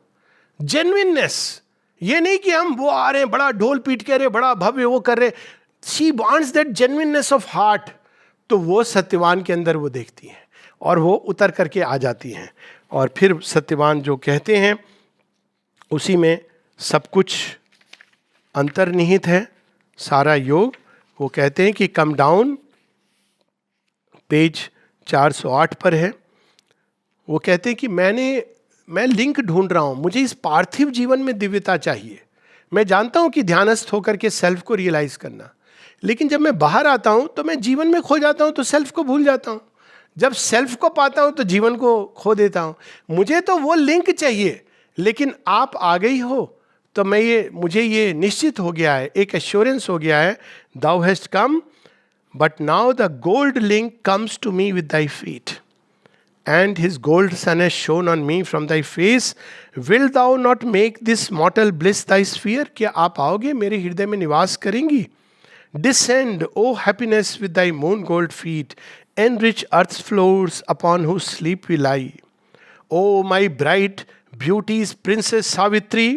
जेन्युइननेस, ये नहीं कि हम वो आ रहे हैं बड़ा ढोल पीट के रहे, बड़ा भव्य वो कर रहे, she wants that genuineness of heart, तो वो सत्यवान के अंदर वो देखती हैं और वो उतर करके आ जाती हैं। और फिर सत्यवान जो कहते हैं उसी में सब कुछ अंतर्निहित है, सारा योग। वो कहते हैं कि कम डाउन, पेज 408 पर है। वो कहते हैं कि मैं लिंक ढूंढ रहा हूं, मुझे इस पार्थिव जीवन में दिव्यता चाहिए। मैं जानता हूं कि ध्यानस्थ होकर के सेल्फ को रियलाइज करना, लेकिन जब मैं बाहर आता हूं तो मैं जीवन में खो जाता हूं, तो सेल्फ को भूल जाता हूं। जब सेल्फ को पाता हूं तो जीवन को खो देता हूं। मुझे तो वो लिंक चाहिए, लेकिन आप आ गई हो तो मुझे ये निश्चित हो गया है, एक एश्योरेंस हो गया है, thou hast come but now the gold link comes to me with thy feet and his gold sun has shone on me from thy face. Will thou not make this mortal bliss thy sphere? क्या आप आओगे, मेरे हृदय में निवास करेंगी? Descend, O happiness, with thy moon gold feet, enrich earth's floors upon whose sleep we lie. O my bright beauty's princess Savitri,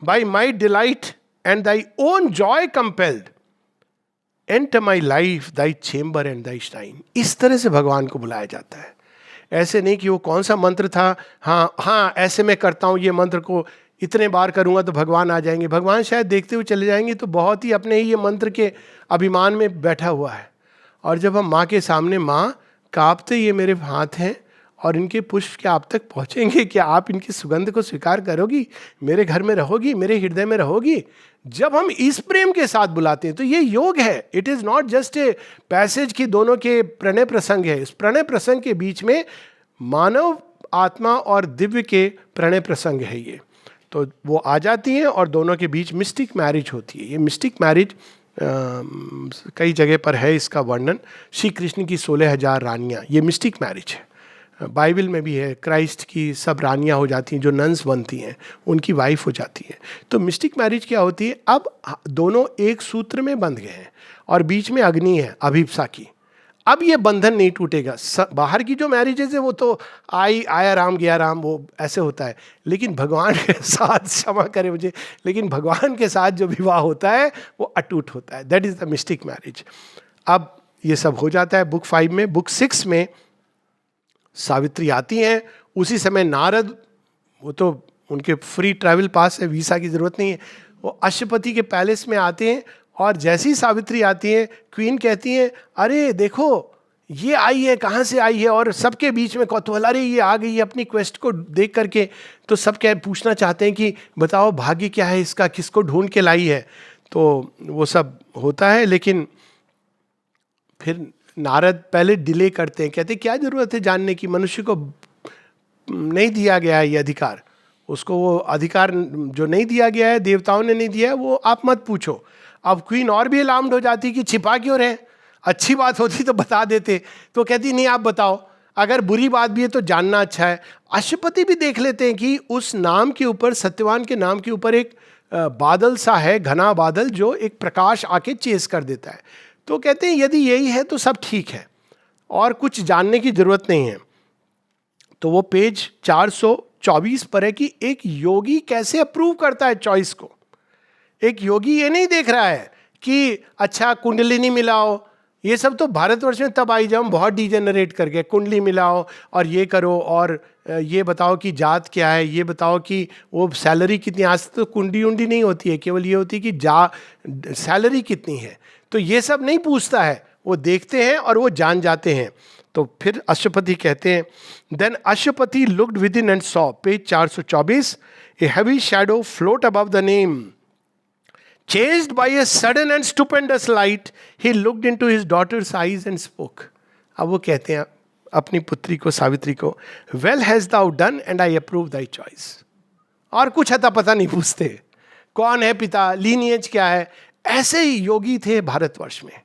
by my delight and thy own joy compelled, enter my life, thy chamber and thy shrine. इस तरह से भगवान को बुलाया जाता है। ऐसे नहीं कि वो कौन सा मंत्र था, हाँ ऐसे मैं करता हूँ, ये मंत्र को इतने बार करूँगा तो भगवान आ जाएंगे। भगवान शायद देखते हुए चले जाएंगे, तो बहुत ही अपने ही ये मंत्र के अभिमान में बैठा हुआ है। और जब हम माँ के सामने, माँ कांपते ये मेरे हाथ हैं और इनके पुष्प क्या आप तक पहुँचेंगे, क्या आप इनकी सुगंध को स्वीकार करोगी, मेरे घर में रहोगी, मेरे हृदय में रहोगी? जब हम इस प्रेम के साथ बुलाते हैं तो ये योग है। It is not just a passage की दोनों के प्रणय प्रसंग है। इस प्रणय प्रसंग के बीच में मानव आत्मा और दिव्य के प्रणय प्रसंग है ये। तो वो आ जाती हैं और दोनों के बीच मिस्टिक मैरिज होती है। ये मिस्टिक मैरिज कई जगह पर है, इसका वर्णन श्री कृष्ण की 16,000 रानियाँ, ये मिस्टिक मैरिज है। बाइबल में भी है, क्राइस्ट की सब रानियाँ हो जाती हैं, जो नन्स बनती हैं उनकी वाइफ हो जाती हैं। तो मिस्टिक मैरिज क्या होती है, अब दोनों एक सूत्र में बंध गए हैं और बीच में अग्नि है अभिप्सा की। अब ये बंधन नहीं टूटेगा। बाहर की जो मैरिजेज है वो तो आया राम गया राम, वो ऐसे होता है, लेकिन भगवान के साथ, क्षमा करें मुझे, लेकिन भगवान के साथ जो विवाह होता है वो अटूट होता है। That is the mystic marriage. अब ये सब हो जाता है बुक 5 में। बुक 6 में सावित्री आती हैं, उसी समय नारद, वो तो उनके फ्री ट्रैवल पास है, वीसा की जरूरत नहीं है, वो अश्वपति के पैलेस में आते हैं। और जैसी सावित्री आती हैं, क्वीन कहती हैं, अरे देखो ये आई है, कहाँ से आई है? और सबके बीच में कौतूहल, अरे ये आ गई है अपनी क्वेस्ट को देख करके। तो सब क्या पूछना चाहते हैं कि बताओ भाग्य क्या है इसका, किसको ढूंढ के लाई है? तो वो सब होता है, लेकिन फिर नारद पहले डिले करते हैं, कहते क्या जरूरत है जानने की, मनुष्य को नहीं दिया गया है ये अधिकार, उसको वो अधिकार जो नहीं दिया गया है, देवताओं ने नहीं दिया है, वो आप मत पूछो। अब क्वीन और भी अलार्म्ड हो जाती कि छिपा क्यों रहे, अच्छी बात होती तो बता देते। तो कहती नहीं आप बताओ, अगर बुरी बात भी है तो जानना अच्छा है। अश्वपति भी देख लेते हैं कि उस नाम के ऊपर, सत्यवान के नाम के ऊपर एक बादल सा है, घना बादल, जो एक प्रकाश आके चेस कर देता है। तो कहते हैं यदि यही है तो सब ठीक है और कुछ जानने की जरूरत नहीं है। तो वो पेज 424 पर है कि एक योगी कैसे अप्रूव करता है चॉइस को। एक योगी ये नहीं देख रहा है कि अच्छा कुंडलिनी मिलाओ, ये सब तो भारतवर्ष में तब आई जब हम बहुत डिजेनरेट कर गए, कुंडली मिलाओ और ये करो और ये बताओ कि जात क्या है, ये बताओ कि वो सैलरी कितनी। आज तो कुंडी उंडी नहीं होती है, केवल ये होती है कि सैलरी कितनी है। तो ये सब नहीं पूछता है, वो देखते हैं और वो जान जाते हैं। तो फिर अश्वपति कहते हैं, then Aswapati looked within and saw, page 424, a heavy shadow float above the name, chased by a sudden and stupendous light, he looked into his daughter's eyes and spoke. अब वो कहते हैं अपनी पुत्री को, सावित्री को, well hast thou done and I approve thy choice. और कुछ अता पता नहीं पूछते, कौन है पिता, लीनिएज क्या है। ऐसे ही योगी थे भारतवर्ष में।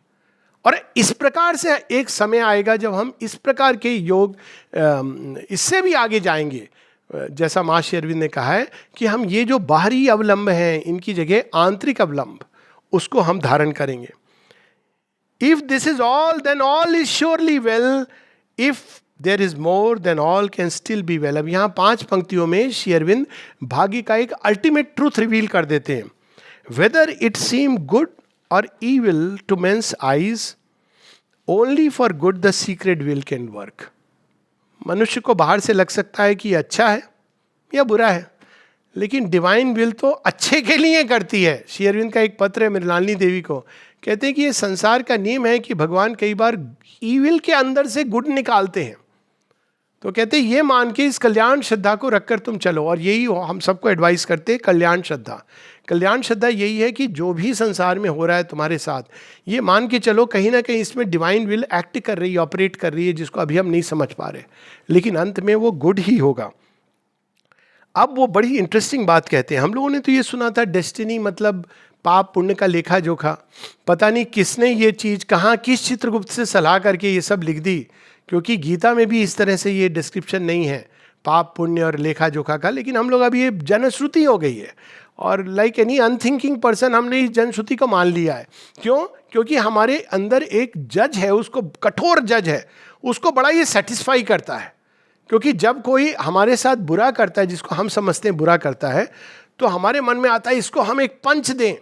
और इस प्रकार से एक समय आएगा जब हम इस प्रकार के योग इससे भी आगे जाएंगे, जैसा मां श्री अरविंद ने कहा है कि हम ये जो बाहरी अवलंब हैं इनकी जगह आंतरिक अवलंब उसको हम धारण करेंगे. If this is all then all is surely well, if there is more than all can still be well. अब यहाँ 5 पंक्तियों में श्री अरविंद भाग्य का एक अल्टीमेट ट्रूथ रिवील कर देते हैं. वेदर इट सीम गुड और evil to men's eyes, only for good the secret will can work. मनुष्य को बाहर से लग सकता है कि अच्छा है या बुरा है, लेकिन डिवाइन विल तो अच्छे के लिए करती है. श्री अरविंद का एक पत्र है मृणालिनी देवी को, कहते हैं कि ये संसार का नियम है कि भगवान कई बार ईविल के अंदर से गुड निकालते हैं. तो कहते हैं ये मान के इस कल्याण श्रद्धा को रखकर तुम चलो, और यही हम सबको एडवाइस करते हैं. कल्याण श्रद्धा, कल्याण श्रद्धा यही है कि जो भी संसार में हो रहा है तुम्हारे साथ, ये मान के चलो कहीं ना कहीं इसमें डिवाइन विल एक्ट कर रही है, ऑपरेट कर रही है, जिसको अभी हम नहीं समझ पा रहे, लेकिन अंत में वो गुड ही होगा. अब वो बड़ी इंटरेस्टिंग बात कहते हैं. हम लोगों ने तो ये सुना था डेस्टिनी मतलब पाप पुण्य का लेखा जोखा. पता नहीं किसने ये चीज़ कहाँ किस चित्रगुप्त से सलाह करके ये सब लिख दी, क्योंकि गीता में भी इस तरह से ये डिस्क्रिप्शन नहीं है पाप पुण्य और लेखा जोखा का. लेकिन हम लोग अभी ये जनश्रुति हो गई है, और लाइक एनी अनथिंकिंग पर्सन हमने इस जनश्रुति को मान लिया है. क्यों? क्योंकि हमारे अंदर एक जज है, उसको कठोर जज है, उसको बड़ा ये सेटिस्फाई करता है. क्योंकि जब कोई हमारे साथ बुरा करता है, जिसको हम समझते हैं बुरा करता है, तो हमारे मन में आता है इसको हम एक पंच दें,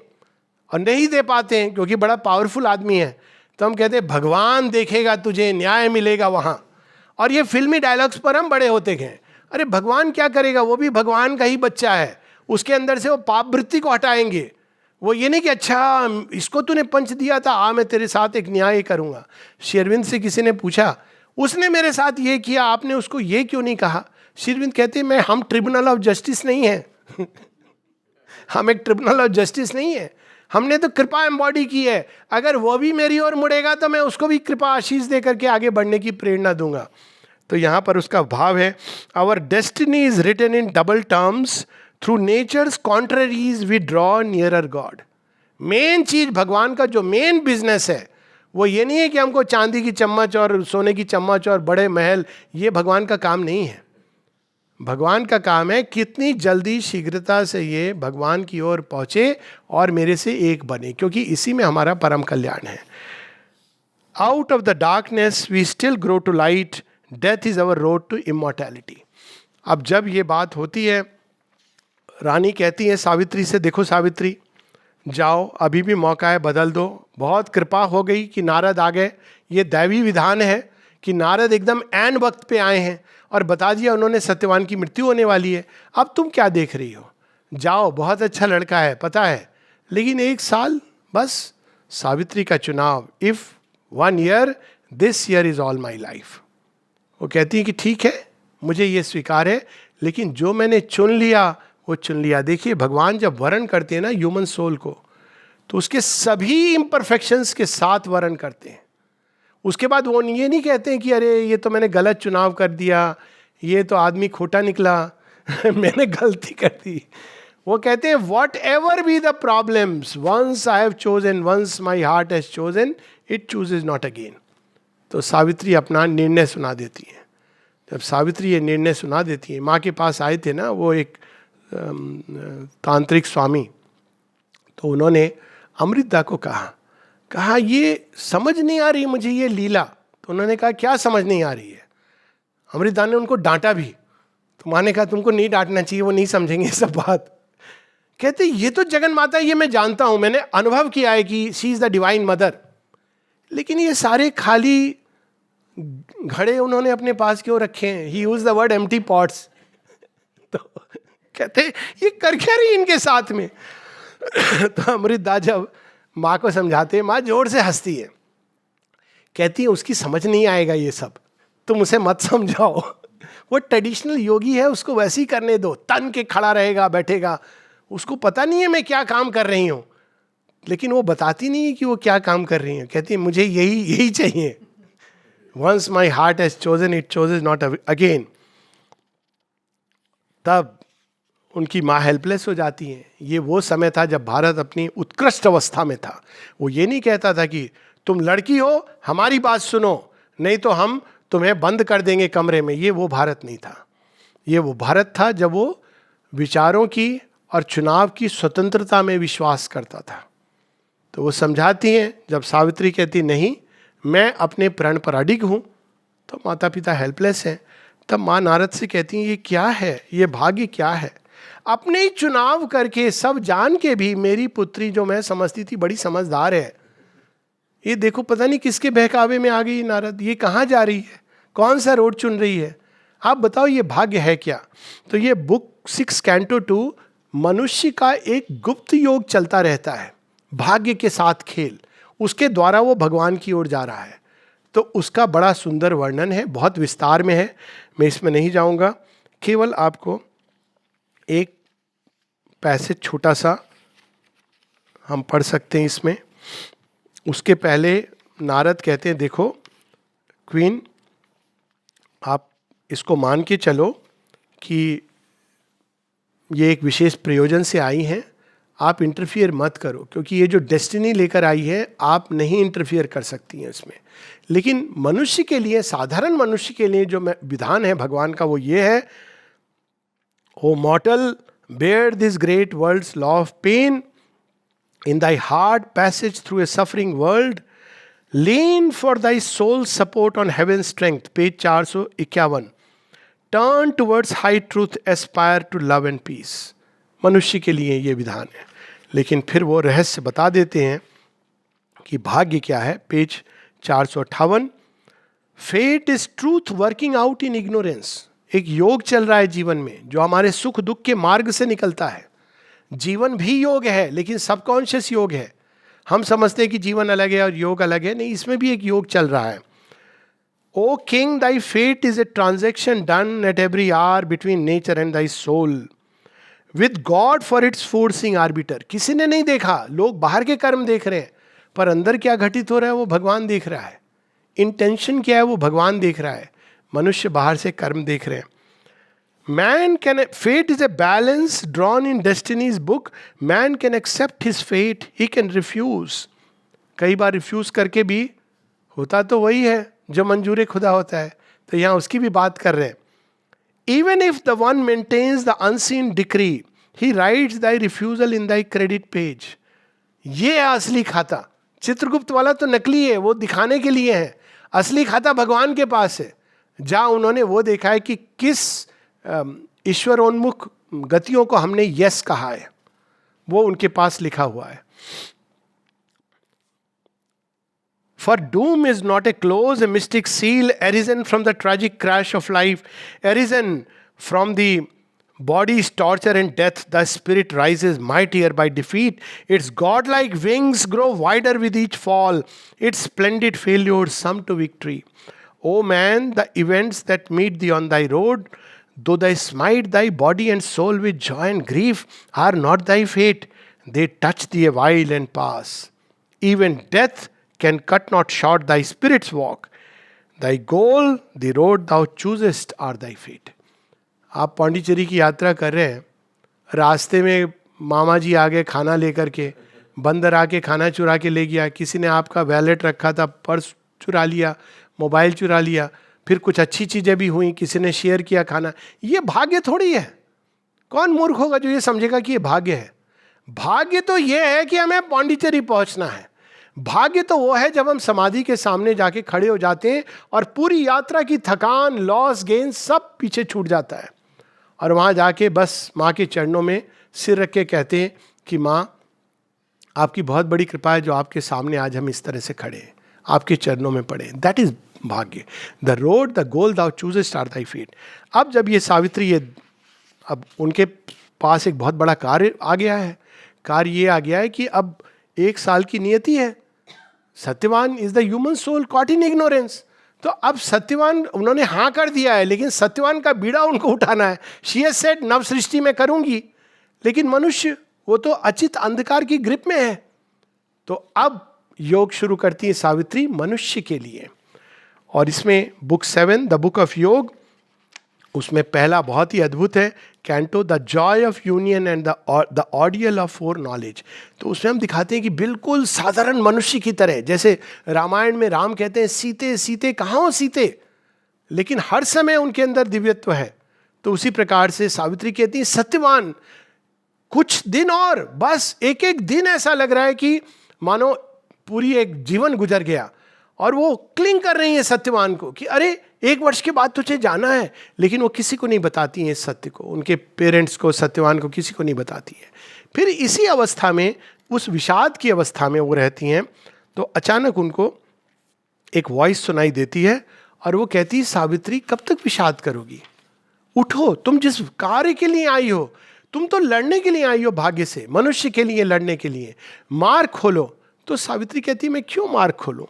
और नहीं दे पाते हैं क्योंकि बड़ा पावरफुल आदमी है. तो हम कहते हैं भगवान देखेगा तुझे, न्याय मिलेगा वहाँ. और ये फिल्मी डायलॉग्स पर हम बड़े होते गए. अरे भगवान क्या करेगा, वो भी भगवान का ही बच्चा है, उसके अंदर से वो पाप वृत्ति को हटाएंगे. वो ये नहीं कि अच्छा इसको तूने पंच दिया था, आ मैं तेरे साथ एक न्याय करूँगा. श्री अरविंद से किसी ने पूछा, उसने मेरे साथ ये किया, आपने उसको ये क्यों नहीं कहा? श्री अरविंद कहते मैं हम ट्रिब्यूनल ऑफ जस्टिस नहीं है हम एक ट्रिब्यूनल ऑफ जस्टिस नहीं है, हमने तो कृपा एम्बॉडी की है. अगर वो भी मेरी ओर मुड़ेगा तो मैं उसको भी कृपा आशीष दे करके आगे बढ़ने की प्रेरणा दूंगा. तो यहाँ पर उसका भाव है, our destiny is written in double terms, through nature's contraries we draw nearer God. Main चीज भगवान का जो मेन बिजनेस है वो ये नहीं है कि हमको चांदी की चम्मच और सोने की चम्मच और बड़े महल, ये भगवान का काम नहीं है. भगवान का काम है कितनी जल्दी शीघ्रता से ये भगवान की ओर पहुंचे और मेरे से एक बने, क्योंकि इसी में हमारा परम कल्याण है. Out of the darkness we still grow to light, death is our road to immortality. अब जब ये बात होती है, रानी कहती है सावित्री से, देखो सावित्री जाओ, अभी भी मौका है, बदल दो. बहुत कृपा हो गई कि नारद आ गए. ये दैवी विधान है कि नारद एकदम ऐन वक्त पे आए हैं और बता दिया उन्होंने सत्यवान की मृत्यु होने वाली है. अब तुम क्या देख रही हो, जाओ, बहुत अच्छा लड़का है पता है, लेकिन 1 साल बस. सावित्री का चुनाव, if 1 year, this year is all my life. वो कहती है कि ठीक है, मुझे ये स्वीकार है, लेकिन जो मैंने चुन लिया वो चुन लिया. देखिए भगवान जब वर्ण करते हैं ना ह्यूमन सोल को, तो उसके सभी इम्परफेक्शंस के साथ वर्ण करते हैं. उसके बाद वो ये नहीं कहते हैं कि अरे ये तो मैंने गलत चुनाव कर दिया, ये तो आदमी खोटा निकला मैंने गलती कर दी. वो कहते हैं whatever be the problems, once I have chosen, once my heart has chosen, it chooses not again. तो सावित्री अपना निर्णय सुना देती है. जब सावित्री ये निर्णय सुना देती है, माँ के पास आए थे ना वो एक तांत्रिक स्वामी, तो उन्होंने अमृता को कहा ये समझ नहीं आ रही मुझे ये लीला. तो उन्होंने कहा क्या समझ नहीं आ रही है? अमृता ने उनको डांटा भी. तो माँ ने कहा तुमको नहीं डांटना चाहिए, वो नहीं समझेंगे ये सब बात. कहते ये तो जगन माता, ये मैं जानता हूँ, मैंने अनुभव किया है कि she is the divine mother, लेकिन ये सारे खाली घड़े उन्होंने अपने पास क्यों रखे हैं? He use the word empty pots. तो कहते ये कर क्या रही इनके साथ में तो अमृता जब माँ को समझाते, माँ जोर से हंसती है, कहती है उसकी समझ नहीं आएगा ये सब, तुम उसे मत समझाओ. वो ट्रेडिशनल योगी है, उसको वैसे ही करने दो, तन के खड़ा रहेगा बैठेगा, उसको पता नहीं है मैं क्या काम कर रही हूँ, लेकिन वो बताती नहीं है कि वो क्या काम कर रही है. कहती है मुझे यही चाहिए. Once my heart has chosen, it chooses not again. तब उनकी माँ हेल्पलेस हो जाती हैं. ये वो समय था जब भारत अपनी उत्कृष्ट अवस्था में था. वो ये नहीं कहता था कि तुम लड़की हो, हमारी बात सुनो, नहीं तो हम तुम्हें बंद कर देंगे कमरे में। ये वो भारत नहीं था। ये वो भारत था जब वो विचारों की और चुनाव की स्वतंत्रता में विश्वास करता था। तो वो समझाती हैं, जब सावित्री कहती नहीं मैं अपने प्रण पर अडिग हूँ, तो माता पिता हेल्पलेस हैं। तब माँ नारद से कहती हैं ये क्या है, ये भाग्य क्या है। अपने ही चुनाव करके, सब जान के भी मेरी पुत्री जो मैं समझती थी बड़ी समझदार है, ये देखो पता नहीं किसके बहकावे में आ गई नारद, ये कहाँ जा रही है, कौन सा रोड चुन रही है, आप बताओ ये भाग्य है क्या। तो ये बुक 6 कैंटो 2 मनुष्य का एक गुप्त योग चलता रहता है, भाग्य के साथ खेल, उसके द्वारा वो भगवान की ओर जा रहा है। तो उसका बड़ा सुंदर वर्णन है, बहुत विस्तार में है, मैं इसमें नहीं जाऊंगा। केवल आपको एक पैसेज छोटा सा हम पढ़ सकते हैं इसमें। उसके पहले नारद कहते हैं देखो क्वीन, आप इसको मान के चलो कि ये एक विशेष प्रयोजन से आई हैं, आप इंटरफियर मत करो, क्योंकि ये जो डेस्टिनी लेकर आई है आप नहीं इंटरफियर कर सकती हैं इसमें। लेकिन मनुष्य के लिए, साधारण मनुष्य के लिए जो विधान है भगवान का, वो ये है, O mortal bear this great world's law of pain in thy hard passage through a suffering world, lean for thy soul support on heaven strength, page 451, turn towards high truth, aspire to love and peace. मनुष्य के लिए ये विधान है। लेकिन फिर वो रहस्य बता देते हैं कि भाग्य क्या है। Page 458, fate is truth working out in ignorance. एक योग चल रहा है जीवन में जो हमारे सुख दुख के मार्ग से निकलता है। जीवन भी योग है, लेकिन सबकॉन्शियस योग है। हम समझते हैं कि जीवन अलग है और योग अलग है, नहीं, इसमें भी एक योग चल रहा है। O king, thy fate is a transaction done at every hour between nature and thy soul, with God for its foreseeing arbiter. किसी ने नहीं देखा, लोग बाहर के कर्म देख रहे हैं, पर अंदर क्या घटित हो रहा है वो भगवान देख रहा है। इंटेंशन क्या है वो भगवान देख रहा है, मनुष्य बाहर से कर्म देख रहे हैं। Man can, fate is a balance drawn in destiny's book, man can accept his fate, he can refuse. कई बार रिफ्यूज करके भी होता तो वही है जो मंजूर खुदा होता है, तो यहां उसकी भी बात कर रहे हैं। Even if the one maintains the unseen decree, he writes thy refusal in thy credit page. ये है असली खाता। चित्रगुप्त वाला तो नकली है, वो दिखाने के लिए है। असली खाता भगवान के पास है, जहां उन्होंने वो देखा है कि किस ईश्वरोन्मुख गतियों को हमने यस कहा है, वो उनके पास लिखा हुआ है। For doom is not a close, a mystic seal arisen from the tragic crash of life, arisen from the body's torture and death. The spirit rises mightier by defeat. Its godlike wings grow wider with each fall. Its splendid failures sum to victory. O man, the events that meet thee on thy road, though they smite thy body and soul with joy and grief, are not thy fate. They touch thee a while and pass. Even death can cut not short thy spirit's walk. Thy goal, the road thou choosest, are thy fate. आप पांडिचेरी की यात्रा कर रहे हैं, रास्ते में मामा जी आ गए खाना लेकर के, बंदर आके खाना चुरा के ले गया, किसी ने आपका वैलेट रखा था पर्स चुरा लिया, मोबाइल चुरा लिया, फिर कुछ अच्छी चीज़ें भी हुई, किसी ने शेयर किया खाना। ये भाग्य थोड़ी है। कौन मूर्ख होगा जो ये समझेगा कि ये भाग्य है। भाग्य तो ये है कि हमें पांडिचेरी पहुंचना है। भाग्य तो वो है जब हम समाधि के सामने जाके खड़े हो जाते हैं और पूरी यात्रा की थकान, लॉस, गेन सब पीछे छूट जाता है, और वहाँ जाके बस माँ के चरणों में सिर रख के कहते हैं कि माँ आपकी बहुत बड़ी कृपा है जो आपके सामने आज हम इस तरह से खड़े हैं, आपके चरणों में पड़े। दैट इज भाग्य। The road the goal thou choosest are thy feet. अब जब ये सावित्री, ये अब उनके पास एक बहुत बड़ा कार्य आ गया है। कार्य ये आ गया है कि अब 1 साल की नियति है। Satyavan is the human soul caught in ignorance. तो अब सत्यवान, उन्होंने हाँ कर दिया है, लेकिन सत्यवान का बीड़ा उनको उठाना है। शी हैज सेड नव सृष्टि में करूंगी, लेकिन मनुष्य वो तो अचित अंधकार की ग्रिप में है। तो अब योग शुरू करती है सावित्री मनुष्य के लिए। और इसमें बुक 7 द बुक ऑफ योग उसमें पहला बहुत ही अद्भुत है canto, the joy of union and the ordeal of foreknowledge. तो उसमें हम दिखाते हैं कि बिल्कुल साधारण मनुष्य की तरह, जैसे रामायण में राम कहते हैं सीते सीते, कहाँ हो सीते, लेकिन हर समय उनके अंदर दिव्यत्व है। तो उसी प्रकार से सावित्री कहती है सत्यवान, कुछ दिन और, बस एक एक दिन ऐसा लग रहा है कि मानो पूरी एक जीवन गुजर गया, और वो क्लिंग कर रही है सत्यवान को कि अरे 1 वर्ष के बाद तुझे जाना है, लेकिन वो किसी को नहीं बताती है इस सत्य को, उनके पेरेंट्स को, सत्यवान को, किसी को नहीं बताती है। फिर इसी अवस्था में, उस विषाद की अवस्था में वो रहती हैं, तो अचानक उनको एक वॉइस सुनाई देती है और वो कहती है सावित्री कब तक विषाद करोगी, उठो, तुम जिस कार्य के लिए आई हो, तुम तो लड़ने के लिए आई हो भाग्य से, मनुष्य के लिए लड़ने के लिए, मार्ग खोलो। तो सावित्री कहती है मैं क्यों मार्ग खोलूं,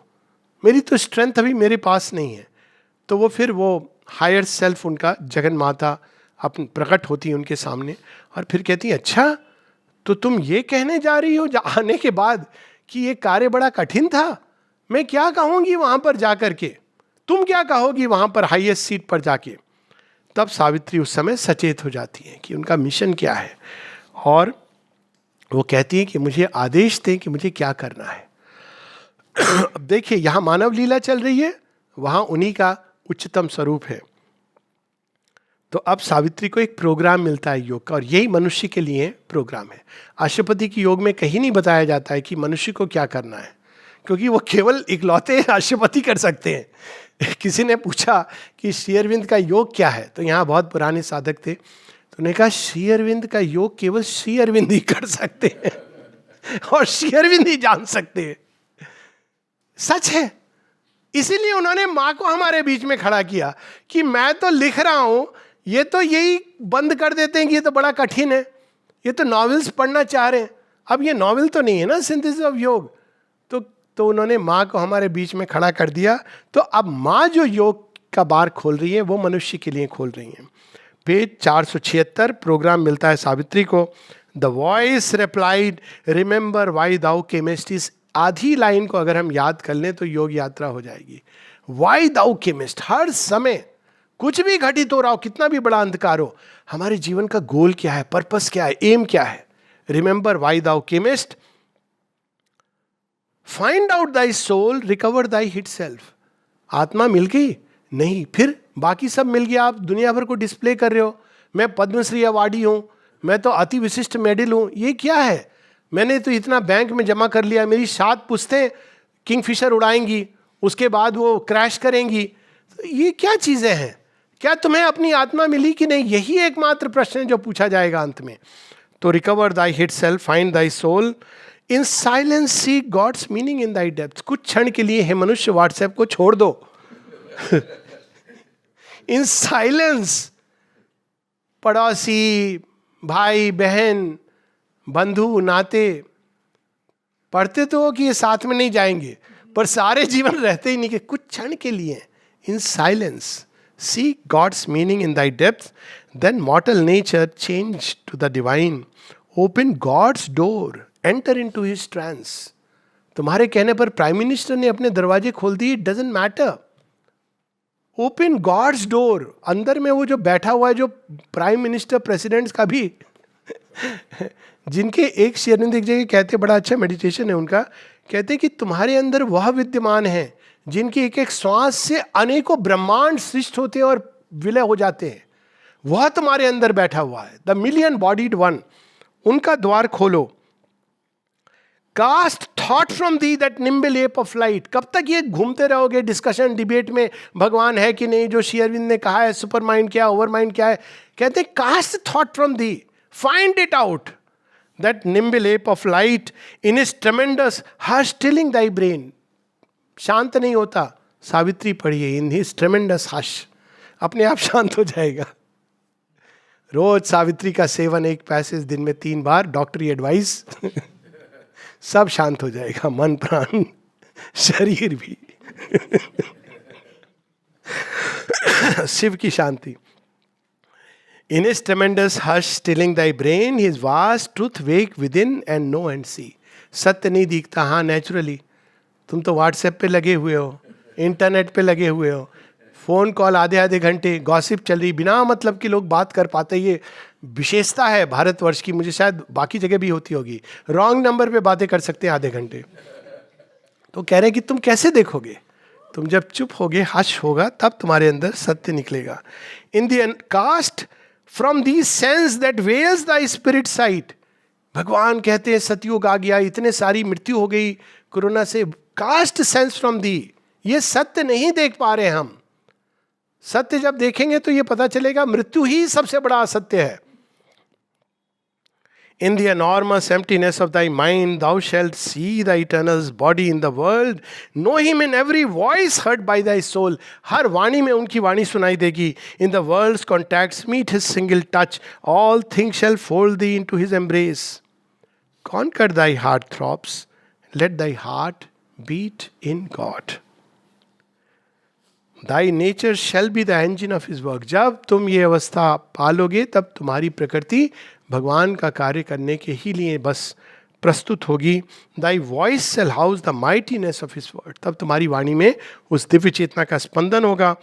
मेरी तो स्ट्रेंथ अभी मेरे पास नहीं है। तो वो फिर वो हायर सेल्फ, उनका जगन माता अपन प्रकट होती है उनके सामने, और फिर कहती है अच्छा तो तुम ये कहने जा रही हो आने के बाद कि ये कार्य बड़ा कठिन था, मैं क्या कहूँगी वहाँ पर जा कर के, तुम क्या कहोगी वहाँ पर हाईएस्ट सीट पर जाके। तब सावित्री उस समय सचेत हो जाती है कि उनका मिशन क्या है, और वो कहती है कि मुझे आदेश दें कि मुझे क्या करना है। अब देखिए यहाँ मानव लीला चल रही है, वहाँ उन्हीं का उच्चतम स्वरूप है। तो अब सावित्री को एक प्रोग्राम मिलता है योग का, और यही मनुष्य के लिए प्रोग्राम है। अशुपति की योग में कहीं नहीं बताया जाता है कि मनुष्य को क्या करना है, क्योंकि वो केवल इकलौते अशुपति कर सकते हैं। किसी ने पूछा कि श्री अरविंद का योग क्या है, तो यहाँ बहुत पुराने साधक थे, तो उन्होंने कहा श्री अरविंद का योग केवल श्री अरविंद ही कर सकते हैं और श्री अरविंद ही जान सकते हैं। सच है, इसीलिए उन्होंने माँ को हमारे बीच में खड़ा किया कि मैं तो लिख रहा हूं, ये तो यही बंद कर देते हैं कि ये तो बड़ा कठिन है, ये तो नॉवेल्स पढ़ना चाह रहे हैं, अब ये नॉवेल तो नहीं है ना सिंथेसिस ऑफ योग। तो उन्होंने माँ को हमारे बीच में खड़ा कर दिया। तो अब माँ जो योग का बार खोल रही है वो मनुष्य के लिए खोल रही है। पेज 476 प्रोग्राम मिलता है सावित्री को। The voice replied remember why thou camest, इस आधी लाइन को अगर हम याद कर लें तो योग यात्रा हो जाएगी। वाई दाउ केमिस्ट, हर समय कुछ भी घटित हो रहा हो, कितना भी बड़ा अंधकार हो, हमारे जीवन का गोल क्या है, पर्पस क्या है, एम क्या है। Remember why thou camest, find out thy soul, recover thy hid self. आत्मा मिल गई नहीं, फिर बाकी सब मिल गया, आप दुनिया भर को डिस्प्ले कर रहे हो, मैं पद्मश्री अवार्डी हूं, मैं तो अति विशिष्ट मेडल हूं, ये क्या है, मैंने तो इतना बैंक में जमा कर लिया, मेरी 7 पुश्तें किंगफिशर उड़ाएंगी, उसके बाद वो क्रैश करेंगी, तो ये क्या चीजें हैं, क्या तुम्हें अपनी आत्मा मिली कि नहीं, यही एकमात्र प्रश्न है जो पूछा जाएगा अंत में। तो recover thy hid self, find thy soul, in silence see God's meaning in thy depth. कुछ क्षण के लिए हे मनुष्य व्हाट्सएप को छोड़ दो इन साइलेंस, पड़ोसी, भाई बहन, बंधु नाते पढ़ते तो हो कि ये साथ में नहीं जाएंगे, पर सारे जीवन रहते ही नहीं, कि कुछ क्षण के लिए in silence see God's meaning in thy depth, then mortal nature change to the divine, open God's door, enter into his trance. तुम्हारे कहने पर प्राइम मिनिस्टर ने अपने दरवाजे खोल दिए, it doesn't matter, open God's door. अंदर में वो जो बैठा हुआ है, जो प्राइम मिनिस्टर प्रेसिडेंट्स का भी जिनके एक शेरविंद एक जगह कहते, बड़ा अच्छा मेडिटेशन है उनका, कहते कि तुम्हारे अंदर वह विद्यमान है जिनकी एक एक श्वास से अनेकों ब्रह्मांड सृष्ट होते हैं और विलय हो जाते हैं, वह तुम्हारे अंदर बैठा हुआ है, द मिलियन बॉडीड वन। उनका द्वार खोलो। Cast thought from thee that nimble ape of light. कब तक ये घूमते रहोगे डिस्कशन डिबेट में, भगवान है कि नहीं, जो श्री अरविंद ने कहा है सुपर माइंड क्या है, ओवर माइंड क्या है। कहते cast thought from thee, find it out, that nimble ape of light in is tremendous hush tilling thy brain. शांत नहीं होता, सावित्री पढ़िए, इन हिज ट्रेमेंडस हश, अपने आप शांत हो जाएगा। रोज सावित्री का सेवन, एक पैसेज दिन में 3 बार, डॉक्टरी एडवाइस सब शांत हो जाएगा, मन प्राण शरीर भी शिव की शांति। In his tremendous hush stilling thy brain, his vast truth wake within and no end see. सत्य नहीं दिखता, हाँ नेचुरली, तुम तो व्हाट्सएप पे लगे हुए हो, इंटरनेट पे लगे हुए हो, फोन कॉल आधे आधे घंटे, गॉसिप चल रही, बिना मतलब कि लोग बात कर पाते। ये विशेषता है भारतवर्ष की, मुझे शायद बाकी जगह भी होती होगी। रॉन्ग नंबर पे बातें कर सकते हैं आधे घंटे। तो कह रहे हैं कि तुम कैसे देखोगे, तुम जब चुप होगे, हश होगा, तब तुम्हारे अंदर सत्य निकलेगा। In the cast from thee sense that wears the spirit sight. भगवान कहते हैं सतयुग आ गया, इतने सारी मृत्यु हो गई कोरोना से, कास्ट सेंस फ्रॉम दी। ये सत्य नहीं देख पा रहे हम। सत्य जब देखेंगे तो ये पता चलेगा मृत्यु ही सबसे बड़ा असत्य है। In the enormous emptiness of thy mind, thou shalt see the eternal's body in the world, know him in every voice heard by thy soul. हर वाणी में उनकी वाणी सुनाई देगी. In the world's contacts, meet his single touch. All things shall fold thee into his embrace. Conquer thy heart throbs. Let thy heart beat in God. Thy nature shall be the engine of his work. जब तुम ये अवस्था पालोगे तब तुम्हारी प्रकृति भगवान का कार्य करने के ही लिए बस प्रस्तुत होगी. Thy voice shall house the mightiness of his word. तब तुम्हारी वाणी में उस दिव्य चेतना का स्पंदन होगा.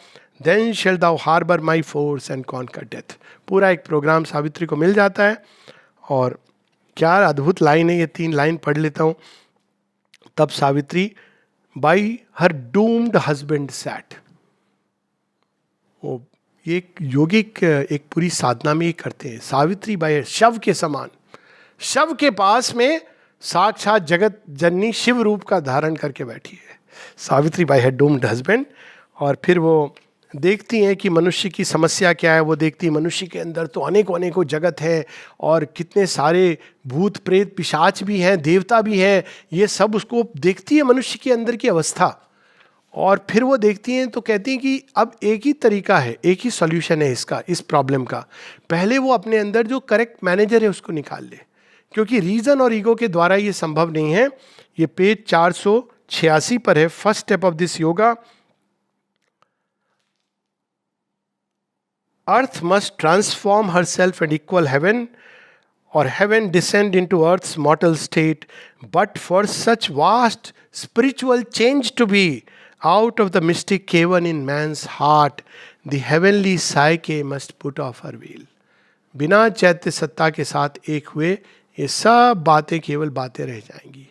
Then shall thou harbor my force and conquer death. पूरा एक प्रोग्राम सावित्री को मिल जाता है. और क्या अद्भुत लाइन है, ये 3 लाइन पढ़ लेता हूँ. तब Savitri by her doomed husband sat. वो ये एक योगिक एक पूरी साधना में ही करते हैं. सावित्री बाई शव के समान, शव के पास में साक्षात जगत जननी शिव रूप का धारण करके बैठी है Savitri by her doomed husband. और फिर वो देखती हैं कि मनुष्य की समस्या क्या है. वो देखती है मनुष्य के अंदर तो अनेकों अनेकों जगत है और कितने सारे भूत प्रेत पिशाच भी हैं, देवता भी हैं. ये सब उसको देखती है मनुष्य के अंदर की अवस्था. और फिर वो देखती हैं तो कहती हैं कि अब एक ही तरीका है, एक ही सॉल्यूशन है इसका, इस प्रॉब्लम का. पहले वो अपने अंदर जो करेक्ट मैनेजर है उसको निकाल ले, क्योंकि रीजन और ईगो के द्वारा ये संभव नहीं है. ये पेज 486 पर है. First step of this yoga. Earth must transform herself and equal heaven, or heaven descend into earth's mortal state. But for such vast spiritual change to be, out of the mystic cavern in man's heart, the heavenly psyche must put off her veil. बिना चैत्य सत्ता के साथ एक हुए ये सब बातें केवल बातें रह जाएंगी.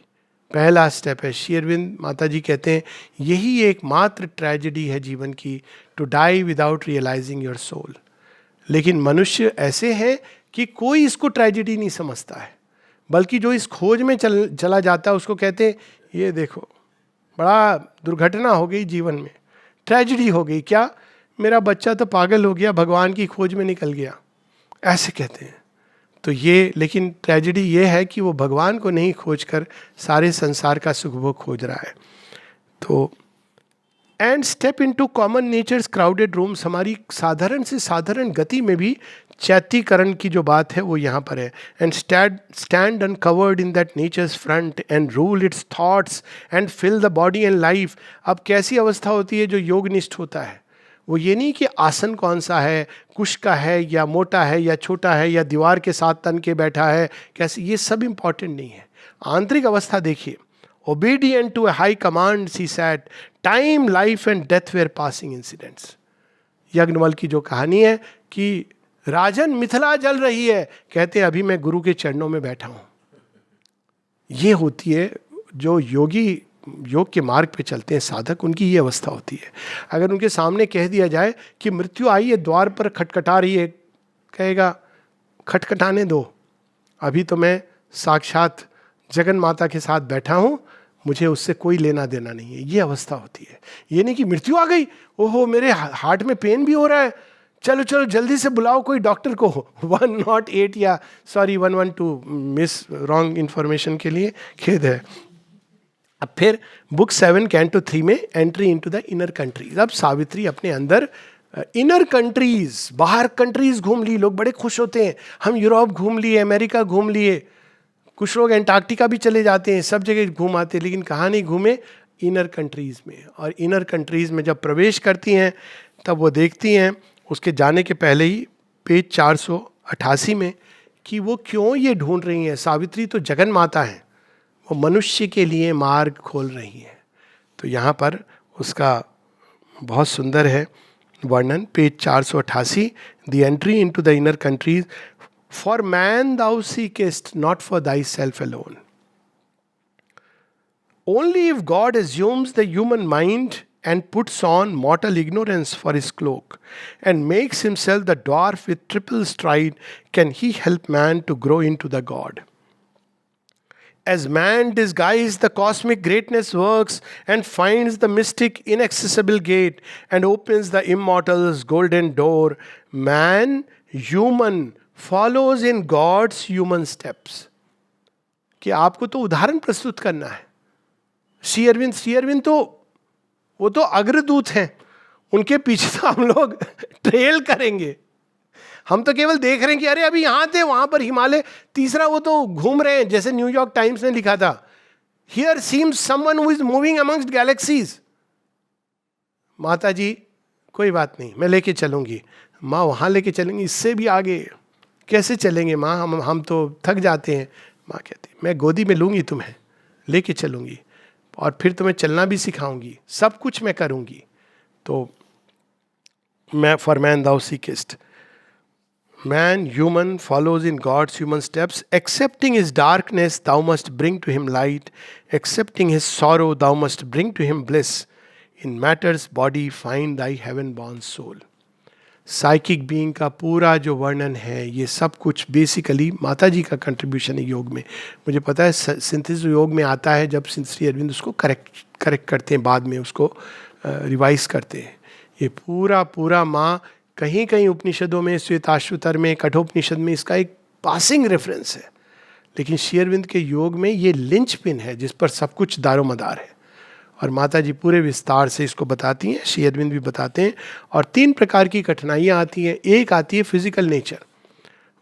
पहला स्टेप है. श्री अरविंद माता जी कहते हैं यही एकमात्र ट्रेजेडी है जीवन की, to die without realising your soul. लेकिन मनुष्य ऐसे हैं कि कोई इसको ट्रेजेडी नहीं समझता है, बल्कि जो इस खोज में चला जाता है उसको कहते हैं ये देखो बड़ा दुर्घटना हो गई जीवन में, ट्रेजेडी हो गई. क्या, मेरा बच्चा तो पागल हो गया, भगवान की खोज में निकल गया, ऐसे कहते हैं. तो ये, लेकिन ट्रेजेडी ये है कि वो भगवान को नहीं खोज कर सारे संसार का सुख भोग खोज रहा है. तो and step into common nature's crowded rooms. हमारी साधारण से साधारण गति में भी चैतीकरण की जो बात है वो यहाँ पर है. And stand uncovered in that nature's front and rule its thoughts and fill the body and life. अब कैसी अवस्था होती है जो योगनिष्ठ होता है? वो ये नहीं कि आसन कौन सा है, कुश का है या मोटा है या छोटा है या दीवार के साथ तन के बैठा है कैसे, ये सब इम्पॉर्टेंट नहीं है. आंतरिक अवस्था देखिए. Obedient to a high command she sat. Time, life and death were passing incidents. यज्ञवल की जो कहानी है कि राजन मिथिला जल रही है, कहते हैं अभी मैं गुरु के चरणों में बैठा हूं. ये होती है जो योगी योग के मार्ग पे चलते हैं साधक, उनकी ये अवस्था होती है. अगर उनके सामने कह दिया जाए कि मृत्यु आई है, द्वार पर खटखटा रही है, कहेगा खटखटाने दो, अभी तो मैं साक्षात जगन माता के साथ बैठा हूं, मुझे उससे कोई लेना देना नहीं है. ये अवस्था होती है. ये नहीं कि मृत्यु आ गई, ओहो मेरे हार्ट में पेन भी हो रहा है, चलो चलो जल्दी से बुलाओ कोई डॉक्टर को. 108 या सॉरी 112 मिस रॉन्ग इन्फॉर्मेशन के लिए खेद है. अब फिर बुक 7 कैंटो 3 में entry into the inner countries. अब सावित्री अपने अंदर इनर कंट्रीज, बाहर कंट्रीज घूम ली. लोग बड़े खुश होते हैं, हम यूरोप घूम लिए, अमेरिका घूम लिए, कुछ लोग एंटार्क्टिका भी चले जाते हैं, सब जगह घूम आते हैं, लेकिन कहाँ नहीं घूमे? इनर कंट्रीज में. और इनर कंट्रीज में जब प्रवेश करती हैं तब वो देखती हैं उसके जाने के पहले ही पेज 488 में कि वो क्यों ये ढूंढ रही हैं. सावित्री तो जगन माता हैं, वो मनुष्य के लिए मार्ग खोल रही हैं. तो यहाँ पर उसका बहुत सुंदर है वर्णन page 488, the entry into the inner countries, for man thou seekest not for thyself alone. Only if God assumes the human mind and puts on mortal ignorance for his cloak, and makes himself the dwarf with triple stride, can he help man to grow into the God. As man disguised the cosmic greatness works, and finds the mystic inaccessible gate, and opens the immortal's golden door, man, human, follows in God's human steps. कि आपको तो उदाहरण प्रस्तुत करना है. श्री अरविंद तो वो तो अग्रदूत हैं, उनके पीछे तो हम लोग ट्रेल करेंगे. हम तो केवल देख रहे हैं कि अरे अभी यहां थे, वहां पर हिमालय. तीसरा वो तो घूम रहे हैं, जैसे न्यूयॉर्क टाइम्स ने लिखा था, here seems someone who is moving amongst galaxies. माता जी कोई बात नहीं, मैं लेके चलूंगी. माँ वहां लेके चलेंगी, इससे भी आगे कैसे चलेंगे माँ, हम तो थक जाते हैं. माँ कहती मैं गोदी में लूंगी, तुम्हें लेके चलूंगी, और फिर तुम्हें चलना भी सिखाऊंगी, सब कुछ मैं करूंगी. तो मैं for man thou seekest, man human follows in God's human steps, accepting his darkness thou must bring to him light, accepting his sorrow thou must bring to him bliss, in matter's body find thy heaven born soul. Psychic being का पूरा जो वर्णन है, ये सब कुछ basically माता जी का कंट्रीब्यूशन है योग में. मुझे पता है सिंथेसिस योग में आता है, जब श्री अरविंद उसको करेक्ट करते हैं, बाद में उसको रिवाइज करते हैं. ये पूरा माँ कहीं कहीं उपनिषदों में, श्वेताश्वतर में, कठोपनिषद में इसका एक पासिंग रेफरेंस है, लेकिन श्री अरविंद के योग में ये लिंचपिन है जिस पर सब कुछ दारोमदार है. और माता जी पूरे विस्तार से इसको बताती हैं, श्री अरविंद भी बताते हैं. और 3 प्रकार की कठिनाइयाँ आती हैं. एक आती है फिजिकल नेचर.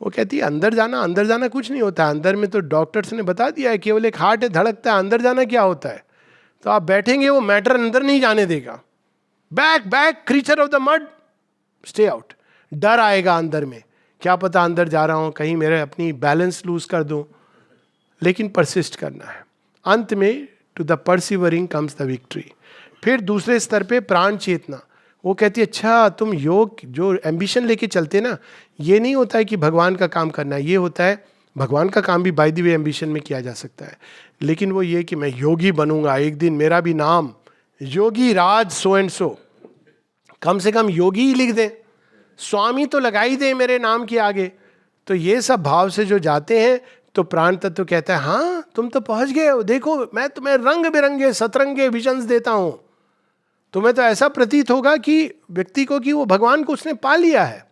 वो कहती है अंदर जाना कुछ नहीं होता है. अंदर में तो डॉक्टर्स ने बता दिया है, केवल एक हार्ट है, धड़कता है. अंदर जाना क्या होता है? तो आप बैठेंगे, वो मैटर अंदर नहीं जाने देगा. Back creature of the mud, stay out. डर आएगा अंदर में, क्या पता अंदर जा रहा हूँ कहीं मेरे अपनी बैलेंस लूज कर दूँ. लेकिन परसिस्ट करना है. अंत में to the persevering comes the victory. फिर दूसरे स्तर पे प्राण चेतना. वो कहती है अच्छा तुम योग जो एम्बिशन लेके चलते ना, ये नहीं होता है कि भगवान का काम करना है, ये होता है भगवान का काम भी बाय द वे एम्बिशन में किया जा सकता है. लेकिन वो ये कि मैं योगी बनूंगा, एक दिन मेरा भी नाम योगी राज सो एंड सो. कम से कम योगी ही लिख दें, स्वामी तो लगा ही दें मेरे नाम के आगे. तो ये सब भाव से जो जाते हैं, तो प्राण तत्व कहता है हाँ तुम तो पहुंच गए हो, देखो मैं तुम्हें रंग बिरंगे सतरंगे विजन्स देता हूं. तुम्हें तो ऐसा प्रतीत होगा कि व्यक्ति को कि वो भगवान को उसने पा लिया है.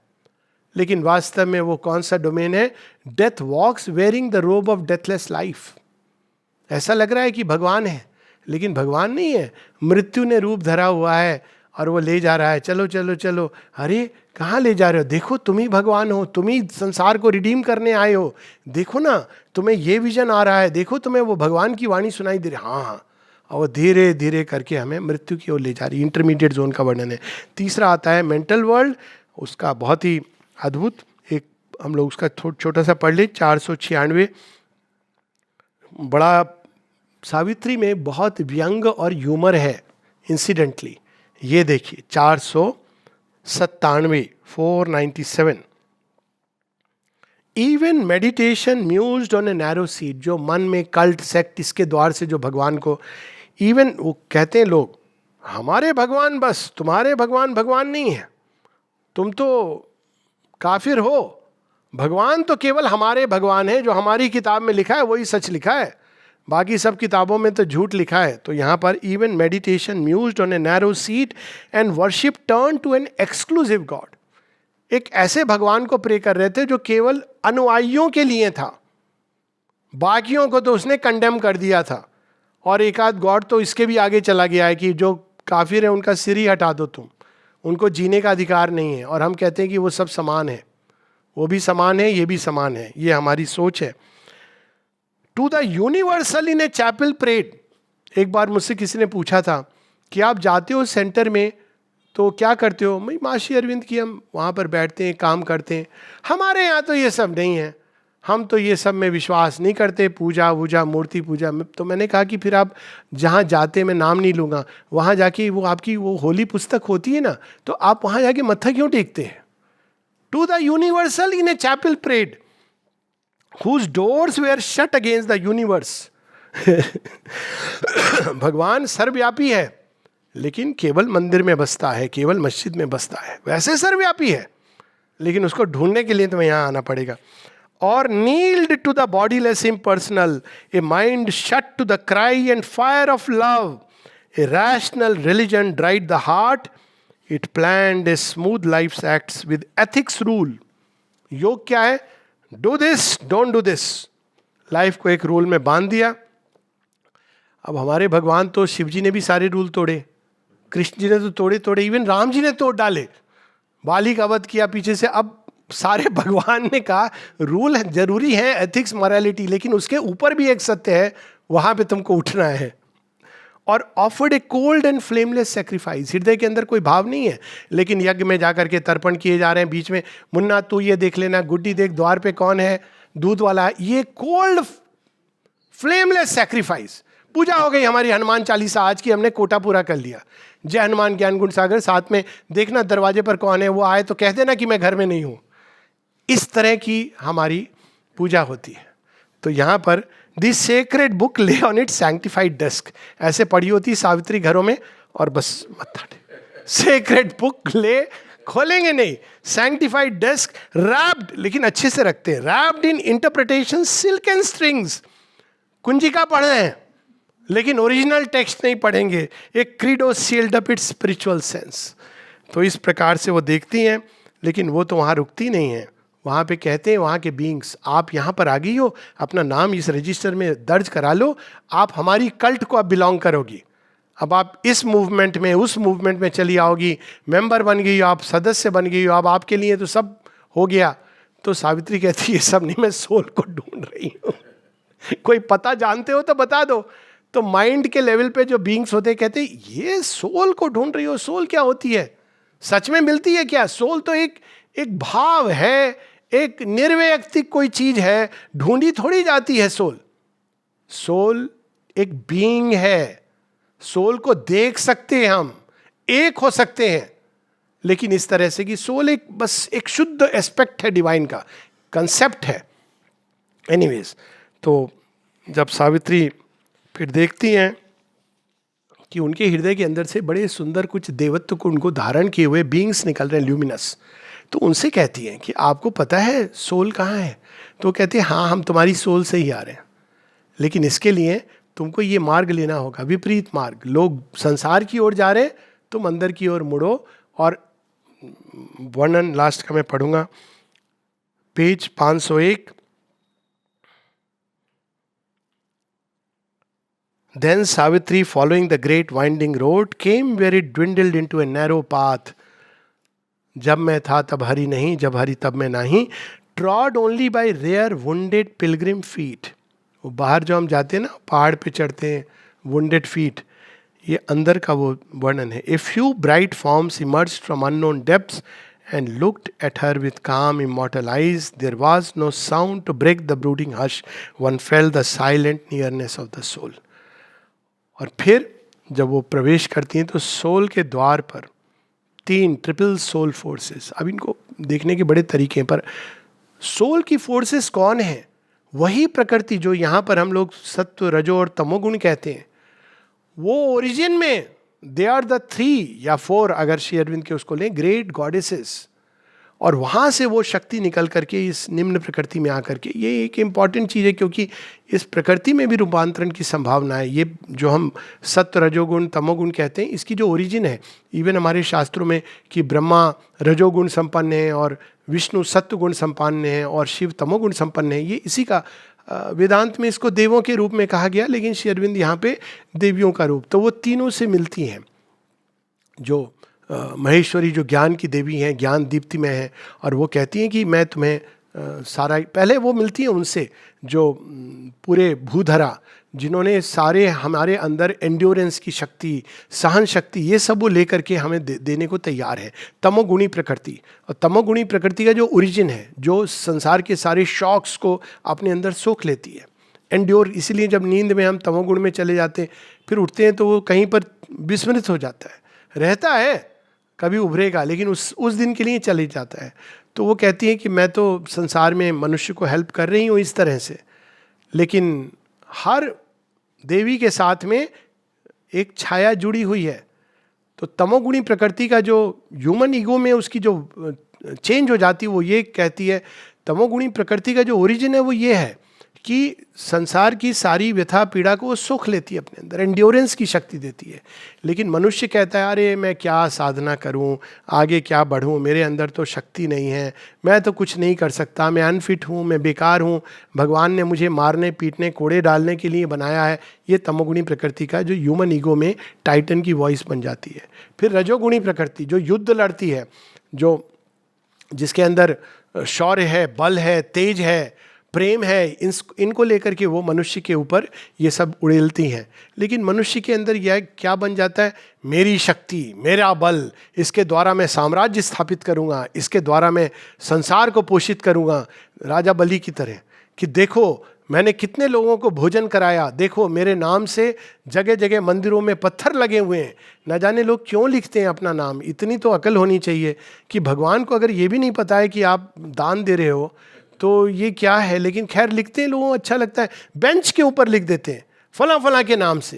लेकिन वास्तव में वो कौन सा डोमेन है? Death walks wearing the robe of deathless life. ऐसा लग रहा है कि भगवान है, लेकिन भगवान नहीं है. मृत्यु ने रूप धरा हुआ है और वो ले जा रहा है. चलो चलो चलो. अरे कहाँ ले जा रहे हो? देखो तुम ही भगवान हो, तुम ही संसार को रिडीम करने आए हो. देखो ना तुम्हें ये विजन आ रहा है, देखो तुम्हें वो भगवान की वाणी सुनाई दे रही. हाँ. और वो धीरे धीरे करके हमें मृत्यु की ओर ले जा रही. इंटरमीडिएट जोन का वर्णन है. तीसरा आता है मेंटल वर्ल्ड. उसका बहुत ही अद्भुत एक हम लोग उसका छोटा सा पढ़ ले. 496. बड़ा सावित्री में बहुत व्यंग और ह्यूमर है इंसिडेंटली. ये देखिए 497, 497. Even meditation mused on a narrow seat. जो मन में कल्ट सेक्ट इसके द्वार से जो भगवान को, इवन वो कहते हैं लोग हमारे भगवान बस, तुम्हारे भगवान भगवान नहीं है, तुम तो काफिर हो. भगवान तो केवल हमारे भगवान है, जो हमारी किताब में लिखा है वही सच लिखा है, बाकी सब किताबों में तो झूठ लिखा है. तो यहाँ पर even meditation mused on a narrow seat and worship turn to an exclusive god. एक ऐसे भगवान को प्रे कर रहे थे जो केवल अनुयायियों के लिए था, बाकियों को तो उसने कंडेम कर दिया था. और एक आध गॉड तो इसके भी आगे चला गया है कि जो काफिर है उनका सिर ही हटा दो तुम, उनको जीने का अधिकार नहीं है. और हम कहते हैं कि वो सब समान है, वो भी समान है, ये भी समान है. ये हमारी सोच है. To the universal in a chapel prayed. एक बार मुझसे किसी ने पूछा था कि आप जाते हो सेंटर में तो क्या करते हो? मैं माँ श्री अरविंद की हम वहाँ पर बैठते हैं, काम करते हैं. हमारे यहाँ तो ये सब नहीं है, हम तो ये सब में विश्वास नहीं करते, पूजा वूजा मूर्ति पूजा में। तो मैंने कहा कि फिर आप जहाँ जाते, मैं नाम नहीं लूँगा, वहाँ जाके वो आपकी वो होली पुस्तक होती है ना, तो आप वहाँ जाके मत्था क्यों टेकते हैं? To the universal in a chapel prayed whose doors were shut against the universe. भगवान सर्वव्यापी है, लेकिन केवल मंदिर में बसता है, केवल मस्जिद में बसता है। वैसे सर्वव्यापी है, लेकिन उसको ढूंढने के लिए तुम्हें यहाँ आना पड़ेगा। और kneeled to the bodiless impersonal, a mind shut to the cry and fire of love, a rational religion dried the heart, it planned a smooth life acts with ethics rule. योग क्या है? Do this, don't do this. Life को एक rule में बांध दिया। अब हमारे भगवान तो, शिव जी ने भी सारे रूल तोड़े, कृष्ण जी ने तो तोड़े, इवन राम जी ने तोड़ डाले, बाली का वध किया पीछे से। अब सारे भगवान ने कहा रूल जरूरी है, एथिक्स मॉरलिटी, लेकिन उसके ऊपर भी एक सत्य है, वहां पे तुमको उठना है। और offered A cold and flameless sacrifice. हृदय के अंदर कोई भाव नहीं है, लेकिन यज्ञ में जाकर के तर्पण किए जा रहे हैं। बीच में मुन्ना तू ये देख लेना, गुड्डी देख द्वार पे कौन है, दूध वाला। ये कोल्ड फ्लेमलेस सेक्रीफाइस। पूजा हो गई हमारी हनुमान चालीसा आज की, हमने कोटा पूरा कर लिया। जय हनुमान ज्ञान गुण सागर, साथ में देखना दरवाजे पर कौन है, वो आए तो कह देना कि मैं घर में नहीं हूं। इस तरह की हमारी पूजा होती है। तो यहां पर दिस सेक्रेड बुक ले ऑन इट सैंक्टिफाइड डेस्क, ऐसे पड़ी होती सावित्री घरों में, और बस मत्था टेक। सेक्रेड बुक ले, खोलेंगे नहीं, सैंक्टिफाइड डेस्क रैप्ड, लेकिन अच्छे से रखते हैं, wrapped in interpretation silk and strings. Kunjika पढ़ रहे हैं, लेकिन ओरिजिनल टेक्स्ट नहीं पढ़ेंगे। एक creed sealed up its spiritual sense. तो इस प्रकार से वो देखती हैं, लेकिन वो तो वहाँ रुकती नहीं है। वहाँ पे कहते हैं वहाँ के बींग्स, आप यहाँ पर आ गई हो, अपना नाम इस रजिस्टर में दर्ज करा लो, आप हमारी कल्ट को अब बिलोंग करोगी। अब आप इस मूवमेंट में, उस मूवमेंट में चली आओगी, मेंबर बन गई हो, आप सदस्य बन गई हो, अब आपके लिए तो सब हो गया। तो सावित्री कहती है ये सब नहीं, मैं सोल को ढूंढ रही हूँ। कोई पता जानते हो तो बता दो। तो माइंड के लेवल पे जो बींग्स होते कहते ये सोल को ढूंढ रही हो। सोल क्या होती है? सच में मिलती है क्या? सोल तो एक भाव है, एक निर्वैयक्तिक कोई चीज है, ढूंढी थोड़ी जाती है सोल। सोल एक बीइंग है, सोल को देख सकते हैं हम, एक हो सकते हैं, लेकिन इस तरह से कि सोल एक बस एक शुद्ध एस्पेक्ट है, डिवाइन का कंसेप्ट है। एनीवेज, तो जब सावित्री फिर देखती हैं कि उनके हृदय के अंदर से बड़े सुंदर कुछ देवत्व को उनको धारण किए हुए बीइंग्स निकल रहे हैं, ल्यूमिनस, तो उनसे कहती हैं कि आपको पता है सोल कहाँ है? तो कहते हैं हाँ, हम तुम्हारी सोल से ही आ रहे हैं, लेकिन इसके लिए तुमको ये मार्ग लेना होगा, विपरीत मार्ग। लोग संसार की ओर जा रहे हैं, तुम अंदर की ओर मुड़ो। और वर्णन लास्ट का मैं पढ़ूंगा, page 501। Then Savitri, following the great winding road, came where it dwindled into a narrow path. जब मैं था तब हरि नहीं, जब हरि तब मैं नहीं, trod only by rare wounded pilgrim feet. वो बाहर जो हम जाते हैं ना, पहाड़ पे चढ़ते हैं, wounded feet, ये अंदर का वो वर्णन है। A few bright forms emerged from unknown depths and looked at her with calm, immortal eyes. There was no sound to break the brooding hush. One felt the silent nearness of the soul. और फिर जब वो प्रवेश करती हैं तो soul के द्वार पर 3 ट्रिपल सोल फोर्सेस। अब इनको देखने के बड़े तरीके हैं, पर सोल की फोर्सेस कौन है? वही प्रकृति जो यहाँ पर हम लोग सत्व, रजो और तमोगुण कहते हैं, वो ओरिजिन में दे आर द 3 या 4, अगर श्री अरविंद के उसको लें, ग्रेट गॉडेसेस। और वहाँ से वो शक्ति निकल करके इस निम्न प्रकृति में आकर के, ये एक इम्पॉर्टेंट चीज़ है, क्योंकि इस प्रकृति में भी रूपांतरण की संभावना है। ये जो हम सत्व, रजोगुण, तमोगुण कहते हैं, इसकी जो ओरिजिन है, इवन हमारे शास्त्रों में कि ब्रह्मा रजोगुण संपन्न है और विष्णु सत्व गुण संपन्न है और शिव तमोगुण संपन्न है, ये इसी का वेदांत में इसको देवों के रूप में कहा गया, लेकिन श्री अरविंद यहाँ पे देवियों का रूप। तो वो तीनों से मिलती हैं, जो महेश्वरी जो ज्ञान की देवी हैं, ज्ञान दीप्ति में है, और वो कहती हैं कि मैं तुम्हें सारा, पहले वो मिलती है उनसे जो पूरे भूधरा, जिन्होंने सारे हमारे अंदर एंड्योरेंस की शक्ति, सहन शक्ति, ये सब वो लेकर के हमें देने को तैयार है। तमोगुणी प्रकृति, और तमोगुणी प्रकृति का जो ओरिजिन है, जो संसार के सारे शॉक्स को अपने अंदर सोख लेती है, एंड्योर। इसीलिए जब नींद में हम तमोगुण में चले जाते हैं, फिर उठते हैं तो वो कहीं पर विस्मृत हो जाता है, रहता है, कभी उभरेगा, लेकिन उस दिन के लिए चले जाता है। तो वो कहती है कि मैं तो संसार में मनुष्य को हेल्प कर रही हूँ इस तरह से, लेकिन हर देवी के साथ में एक छाया जुड़ी हुई है। तो तमोगुणी प्रकृति का जो ह्यूमन ईगो में उसकी जो चेंज हो जाती है, वो ये कहती है, तमोगुणी प्रकृति का जो ओरिजिन है वो ये है कि संसार की सारी व्यथा पीड़ा को वो सुख लेती है अपने अंदर, एंड्योरेंस की शक्ति देती है। लेकिन मनुष्य कहता है अरे मैं क्या साधना करूं, आगे क्या बढ़ूं, मेरे अंदर तो शक्ति नहीं है, मैं तो कुछ नहीं कर सकता, मैं अनफिट हूं, मैं बेकार हूं, भगवान ने मुझे मारने पीटने कोड़े डालने के लिए बनाया है। ये तमोगुणी प्रकृति का जो ह्यूमन ईगो में टाइटन की वॉइस बन जाती है। फिर रजोगुणी प्रकृति जो युद्ध लड़ती है, जो जिसके अंदर शौर्य है, बल है, तेज है, प्रेम है, इनको लेकर के वो मनुष्य के ऊपर ये सब उड़ेलती हैं। लेकिन मनुष्य के अंदर यह क्या बन जाता है, मेरी शक्ति, मेरा बल, इसके द्वारा मैं साम्राज्य स्थापित करूंगा, इसके द्वारा मैं संसार को पोषित करूंगा, राजा बलि की तरह, कि देखो मैंने कितने लोगों को भोजन कराया, देखो मेरे नाम से जगह जगह मंदिरों में पत्थर लगे हुए हैं। न जाने लोग क्यों लिखते हैं अपना नाम। इतनी तो अकल होनी चाहिए कि भगवान को अगर ये भी नहीं पता है कि आप दान दे रहे हो तो ये क्या है, लेकिन खैर लिखते हैं, लोगों को अच्छा लगता है, बेंच के ऊपर लिख देते हैं फला फला के नाम से।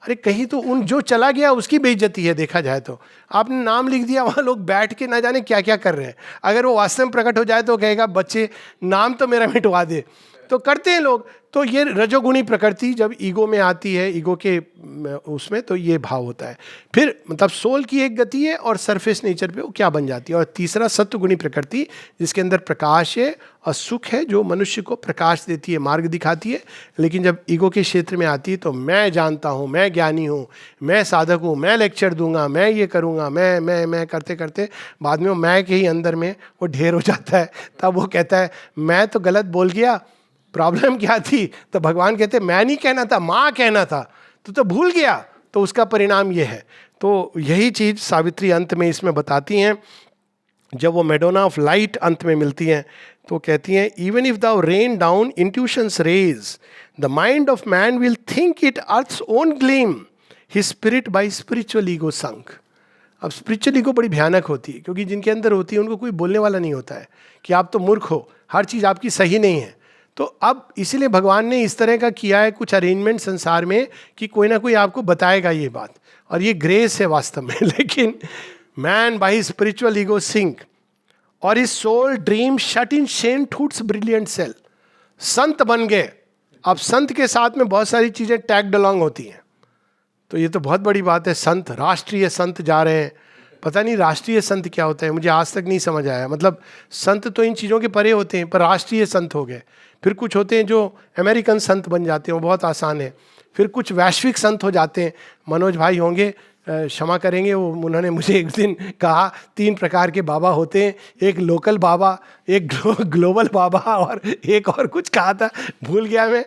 अरे कहीं तो उन जो चला गया उसकी बेइज्जती है, देखा जाए तो आपने नाम लिख दिया, वहाँ लोग बैठ के ना जाने क्या क्या कर रहे हैं। अगर वो वास्तव में प्रकट हो जाए तो कहेगा बच्चे नाम तो मेरा मिटवा दे, तो करते हैं लोग। तो ये रजोगुणी प्रकृति जब ईगो में आती है, ईगो के उसमें, तो ये भाव होता है। फिर मतलब सोल की एक गति है और सरफेस नेचर पे वो क्या बन जाती है। और तीसरा सत्वगुणी प्रकृति, जिसके अंदर प्रकाश है और सुख है, जो मनुष्य को प्रकाश देती है, मार्ग दिखाती है। लेकिन जब ईगो के क्षेत्र में आती है तो मैं जानता हूँ, मैं ज्ञानी हूँ, मैं साधक हूँ, मैं लेक्चर दूंगा, मैं ये करूँगा, मैं करते करते बाद में वो मैं के ही अंदर में वो ढेर हो जाता है। तब वो कहता है मैं तो गलत बोल गया, प्रॉब्लम क्या थी, तो भगवान कहते मैं नहीं कहना था, माँ कहना था, तो भूल गया, तो उसका परिणाम ये है। तो यही चीज सावित्री अंत में इसमें बताती हैं। जब वो मेडोना ऑफ लाइट अंत में मिलती हैं तो कहती हैं even if the rain down intuitions raise the mind of man will think it earth's own gleam his spirit by spiritual ego sunk. अब स्पिरिचुअल ईगो बड़ी भयानक होती है, क्योंकि जिनके अंदर होती है उनको कोई बोलने वाला नहीं होता है कि आप तो मूर्ख हो, हर चीज़ आपकी सही नहीं है। तो अब इसीलिए भगवान ने इस तरह का किया है कुछ अरेंजमेंट संसार में कि कोई ना कोई आपको बताएगा ये बात, और ये ग्रेस है वास्तव में। लेकिन man by spiritual ego sink और इस सोल ड्रीम शट इन शेनटूथ्स ब्रिलियंट सेल। संत बन गए, अब संत के साथ में बहुत सारी चीजें टैग्ड अलोंग होती हैं। तो ये तो बहुत बड़ी बात है, संत, राष्ट्रीय संत जा रहे हैं। पता नहीं राष्ट्रीय संत क्या होता है, मुझे आज तक नहीं समझ आया। मतलब संत तो इन चीज़ों के परे होते हैं, पर राष्ट्रीय संत हो गए। फिर कुछ होते हैं जो अमेरिकन संत बन जाते हैं, वो बहुत आसान है। फिर कुछ वैश्विक संत हो जाते हैं। मनोज भाई होंगे, क्षमा करेंगे, वो उन्होंने मुझे एक दिन कहा 3 प्रकार के बाबा होते हैं, एक लोकल बाबा, एक ग्लोबल बाबा, और एक और कुछ कहा था, भूल गया मैं।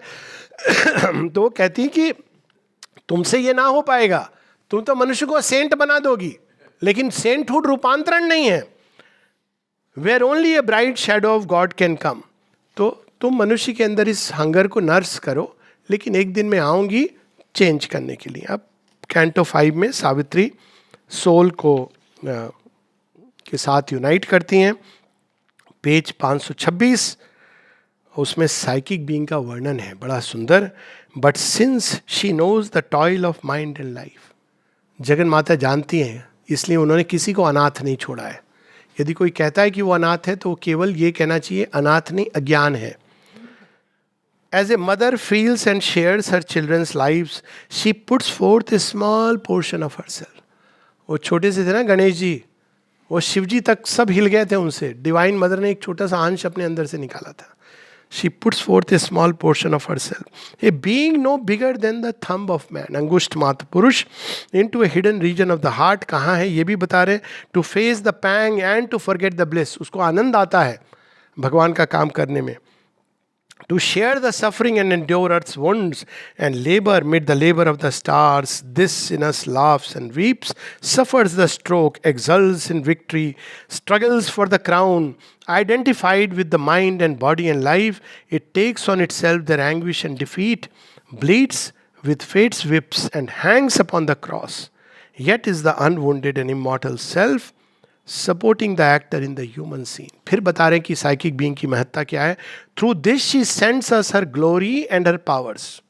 तो वो कहती कि तुमसे ये ना हो पाएगा, तुम तो मनुष्य को सेंट बना दोगी, लेकिन सेंटहुड रूपांतरण नहीं है। Where only a bright shadow of God can come. तो तुम मनुष्य के अंदर इस हंगर को नर्स करो, लेकिन एक दिन मैं आऊंगी चेंज करने के लिए। अब कैंटो 5 में सावित्री सोल को के साथ यूनाइट करती हैं। पेज 526, उसमें साइकिक बीइंग का वर्णन है बड़ा सुंदर। But since she knows the toil of mind and life, Jagan Mata जानती हैं, इसलिए उन्होंने किसी को अनाथ नहीं छोड़ा है। यदि कोई कहता है कि वो अनाथ है तो वो केवल ये कहना चाहिए अनाथ नहीं, अज्ञान है। As a mother feels and shares her children's lives, she puts forth a small portion of herself. वो छोटे से थे ना गणेश जी, वो शिव जी तक सब हिल गए थे उनसे। डिवाइन मदर ने एक छोटा सा अंश अपने अंदर से निकाला था। She puts forth a small portion of herself, a being no bigger than the thumb of man, अंगुष्ठ मात्र पुरुष, into a hidden region of the heart। कहाँ है ये भी बता रहे, to face the pang and to forget the bliss। उसको आनंद आता है भगवान का काम करने में. To share the suffering and endure earth's wounds and labor mid the labor of the stars, this in us laughs and weeps, suffers the stroke, exults in victory, struggles for the crown. Identified with the mind and body and life, it takes on itself their anguish and defeat, bleeds with fate's whips and hangs upon the cross. Yet is the unwounded and immortal self supporting the actor in the human scene. फिर बता रहे हैं कि psychic being की महत्ता क्या है. Through this she sends us her glory and her powers,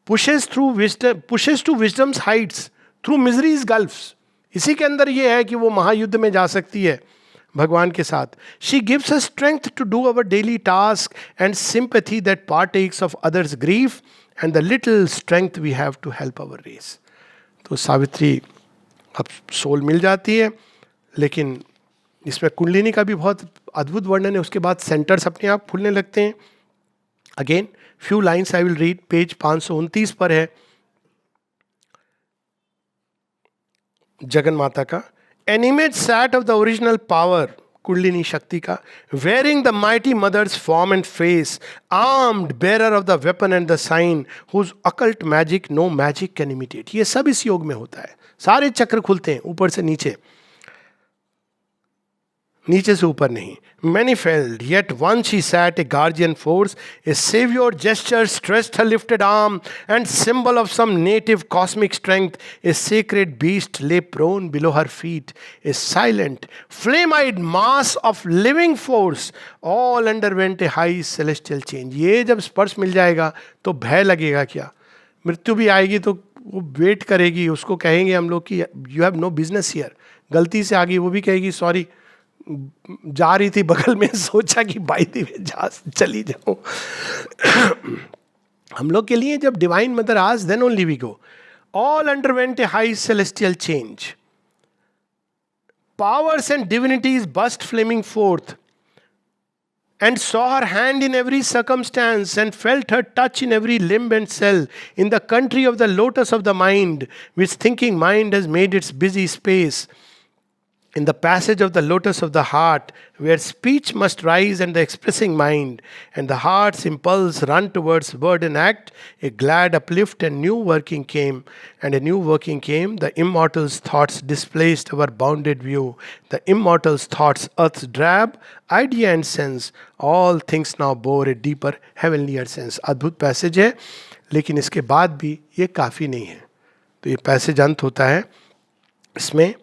pushes to wisdom's heights through misery's gulfs. इसी के अंदर ये है कि वो महायुद्ध में जा सकती है भगवान के साथ. She gives us strength to do our daily task and sympathy that partakes of others' grief and the little strength we have to help our race. तो सावित्री अब सोल मिल जाती है, लेकिन इसमें कुंडलिनी का भी बहुत अद्भुत वर्णन है. उसके बाद सेंटर्स अपने आप खुलने लगते हैं. Again few lines I will read. Page 529 पर है जगन माता का. Animate sat of the original power, kundalini shakti का, wearing the mighty mother's form and face, armed bearer of the weapon and the sign, whose occult magic no magic can imitate. ये सब इस योग में होता है. सारे चक्र खुलते हैं ऊपर से नीचे, नीचे से ऊपर नहीं. Manifold, yet once she sat a guardian force, a savior gesture stretched her lifted arm, and symbol of some native cosmic strength, a sacred beast lay prone below her feet, a silent, flame-eyed mass of living force, all underwent a high celestial change. ये जब स्पर्श मिल जाएगा तो भय लगेगा क्या. मृत्यु भी आएगी तो वो वेट करेगी, उसको कहेंगे हम लोग कि you have no business here. गलती से आ गई, वो भी कहेगी सॉरी, जा रही थी बगल में, सोचा कि बाई दी में जा चली जाऊं. हम लोग के लिए जब डिवाइन मदर आज, then only we go. All underwent a high celestial change. Powers and divinities burst flaming forth and saw her hand in every circumstance and felt her touch in every limb and cell, in the country of the lotus of the mind, which thinking mind has made its busy space, in the passage of the lotus of the heart, where speech must rise and the expressing mind, and the heart's impulse run towards word and act, a glad uplift and new working came, and a new working came. The immortal's thoughts displaced our bounded view. The immortal's thoughts, earth's drab idea and sense, all things now bore a deeper heavenlier sense. अद्भुत passage है, लेकिन इसके बाद भी ये काफ़ी नहीं है. तो ये पैसेज अंत होता है इसमें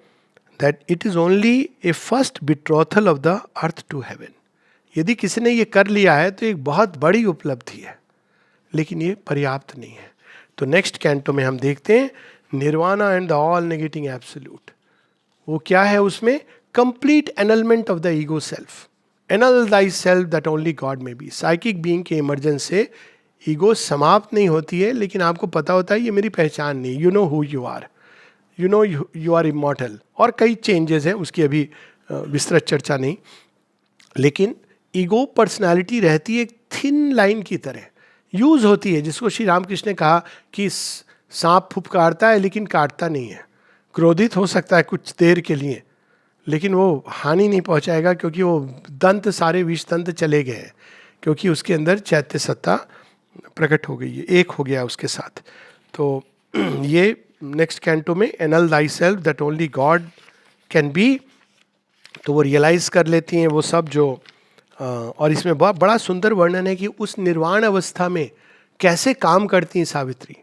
that it is only a first betrothal of the earth to heaven. यदि किसी ने ये कर लिया है तो एक बहुत बड़ी उपलब्धि है, लेकिन ये पर्याप्त नहीं है. तो नेक्स्ट कैंटो में हम देखते हैं nirvana and the all negating absolute. वो क्या है उसमें? Complete annulment of the ego self. Annul thy self that only God may be. Psychic being के इमर्जेंस से ईगो समाप्त नहीं होती है, लेकिन आपको पता होता है ये मेरी पहचान नहीं. You know who you are, you know you are immortal. और कई चेंजेस हैं, उसकी अभी विस्तृत चर्चा नहीं. लेकिन ईगो पर्सनालिटी रहती है एक थिन लाइन की तरह, यूज होती है, जिसको श्री रामकृष्ण ने कहा कि सांप फुफकारता है लेकिन काटता नहीं है. क्रोधित हो सकता है कुछ देर के लिए, लेकिन वो हानि नहीं पहुंचाएगा, क्योंकि वो दंत, सारे विष दंत चले गए हैं, क्योंकि उसके अंदर चैत्य सत्ता प्रकट हो गई है, एक हो गया उसके साथ. तो ये नेक्स्ट कैंटो में anal thy self that only God can be. तो वो रियलाइज कर लेती हैं वो सब जो और इसमें बहुत बड़ा सुंदर वर्णन है कि उस निर्वाण अवस्था में कैसे काम करती हैं सावित्री.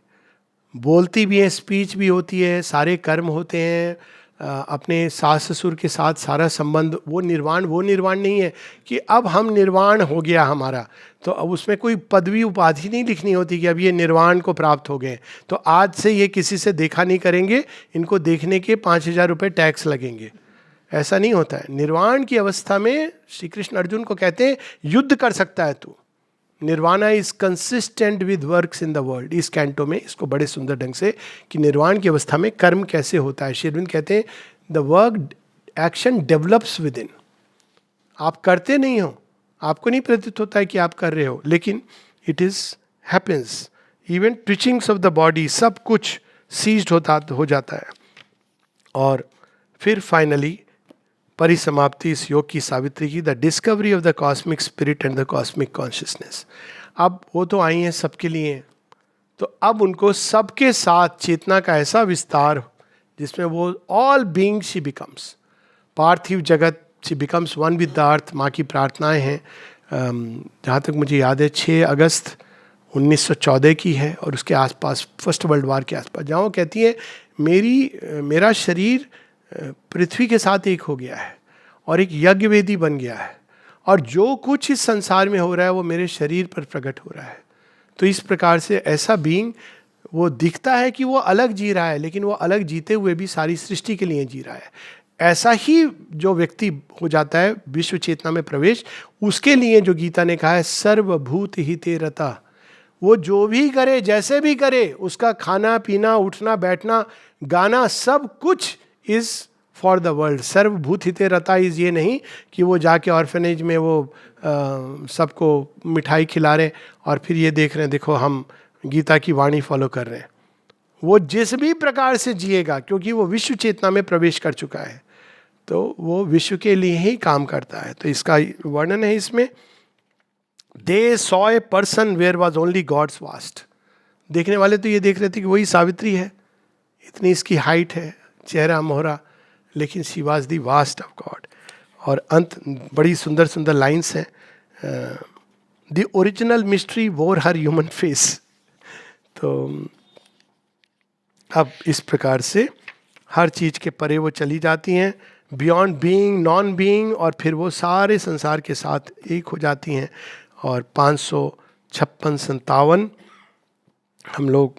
बोलती भी हैं, स्पीच भी होती है, सारे कर्म होते हैं, अपने सास ससुर के साथ सारा संबंध. वो निर्वाण नहीं है कि अब हम निर्वाण हो गया हमारा, तो अब उसमें कोई पदवी उपाधि नहीं लिखनी होती कि अब ये निर्वाण को प्राप्त हो गए, तो आज से ये किसी से देखा नहीं करेंगे, इनको देखने के 5,000 रुपये टैक्स लगेंगे. ऐसा नहीं होता है. निर्वाण की अवस्था में श्री कृष्ण अर्जुन को कहते हैं युद्ध कर सकता है तू. Nirvana is consistent with works in the world. इस कैंटो में इसको बड़े सुंदर ढंग से कि निर्वाण की अवस्था में कर्म कैसे होता है. श्री अरविंद कहते हैं the work action develops with in. आप करते नहीं हो, आपको नहीं प्रतीत होता है कि आप कर रहे हो, लेकिन it is happens. Even twitchings of the body, सब कुछ सीज्ड हो जाता है. और फिर फाइनली परिसमाप्ति इस योग की सावित्री की, the discovery of the cosmic spirit and the cosmic consciousness. अब वो तो आई हैं सबके लिए, तो अब उनको सबके साथ चेतना का ऐसा विस्तार जिसमें वो ऑल बीइंग शी बिकम्स, पार्थिव जगत she becomes one with the earth. माँ की प्रार्थनाएं हैं, जहाँ तक मुझे याद है 6 अगस्त 1914 की है, और उसके आसपास फर्स्ट वर्ल्ड वार के आसपास, जहाँ वो कहती है मेरा शरीर पृथ्वी के साथ एक हो गया है और एक यज्ञ वेदी बन गया है, और जो कुछ इस संसार में हो रहा है वो मेरे शरीर पर प्रकट हो रहा है। तो इस प्रकार से ऐसा बीइंग, वो दिखता है कि वो अलग जी रहा है, लेकिन वो अलग जीते हुए भी सारी सृष्टि के लिए जी रहा है। ऐसा ही जो व्यक्ति हो जाता है विश्व चेतना में प्रवेश, उसके लिए जो गीता ने कहा है सर्वभूत हिते रता, वो जो भी करे जैसे भी करे, उसका खाना पीना उठना बैठना गाना सब कुछ इज फॉर द वर्ल्ड। सर्वभूत हिते रता इज ये नहीं कि वो जाके ऑर्फेनेज में वो सबको मिठाई खिला रहे और फिर ये देख रहे हैं देखो हम गीता की वाणी फॉलो कर रहे हैं। वो जिस भी प्रकार से जिएगा, क्योंकि वो विश्व चेतना में प्रवेश कर चुका है, तो वो विश्व के लिए ही काम करता है। तो इसका वर्णन है इसमें, they saw a person where was only God's vast. देखने वाले तो ये देख रहे थे कि वही सावित्री है, इतनी इसकी हाइट है, चेहरा मोहरा, लेकिन she was the vast of God. और अंत बड़ी सुंदर सुंदर लाइन्स हैं, द ओरिजिनल मिस्ट्री वोर हर ह्यूमन फेस। तो अब इस प्रकार से हर चीज के परे वो चली जाती हैं, बियॉन्ड बीइंग, नॉन बीइंग, और फिर वो सारे संसार के साथ एक हो जाती हैं। और 556-57 हम लोग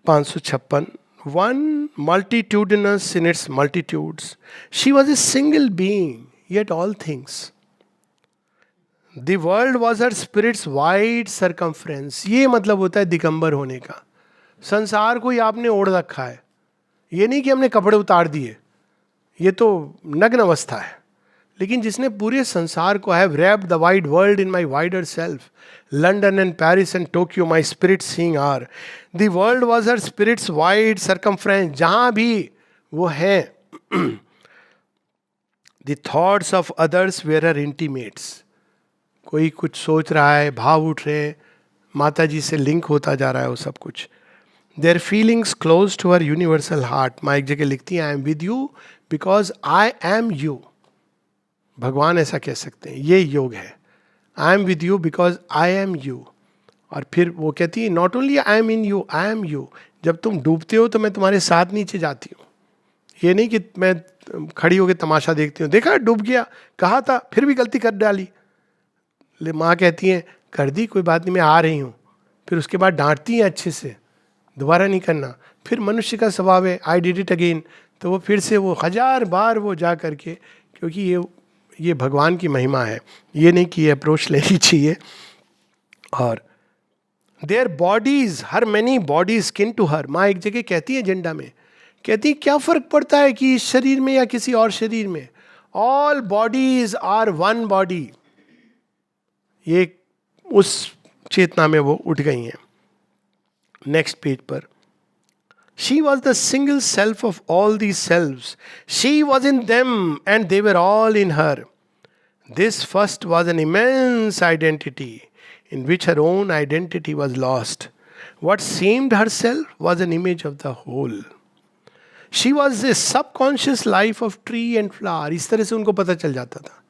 556, one multitudinous in its multitudes, she was a single being, yet all things. The world was her spirit's wide circumference. ये मतलब होता है दिगंबर होने का। संसार को ही आपने ओढ़ रखा है, ये नहीं कि हमने कपड़े उतार दिए, ये तो नग्न अवस्था है। लेकिन जिसने पूरे संसार को, have wrapped the wide world in my wider self, London and Paris and Tokyo my spirit seeing are. The world was her spirit's wide circumference. जहाँ भी वो है, the thoughts of others were her intimates. कोई कुछ सोच रहा है, भाव उठ रहे हैं, माता जी से लिंक होता जा रहा है वो सब कुछ। Their feelings close to her universal heart. माँ एक जगह लिखती है, I am with you because I am you. भगवान ऐसा कह सकते हैं, ये योग है, I am with you because I am you. और फिर वो कहती है, not only I am in you, I am you. जब तुम डूबते हो तो मैं तुम्हारे साथ नीचे जाती हूँ, ये नहीं कि मैं खड़ी होकर तमाशा देखती हूँ, देखा डूब गया, कहा था फिर भी गलती कर डाली। माँ कहती हैं कर दी, कोई बात नहीं, मैं आ रही हूँ। फिर उसके बाद डांटती हैं अच्छे से, दोबारा नहीं करना। फिर मनुष्य का स्वभाव है, आई डिड इट अगेन, तो वो फिर से वो 1000 बार वो जा करके, क्योंकि ये भगवान की महिमा है, ये नहीं कि ये अप्रोच लेनी चाहिए। और their bodies, her many bodies skin to her. माँ एक जगह कहती है एजेंडा में, कहती है क्या फर्क पड़ता है कि इस शरीर में या किसी और शरीर में, all bodies are one body. ये उस चेतना में वो उठ गई हैं। नेक्स्ट पेज पर, she was the single self of all these selves. She was in them and they were all in her. This first was an immense identity in which her own identity was lost. What seemed herself was an image of the whole. She was a subconscious life of tree and flower. इस तरह से उनको पता चल जाता था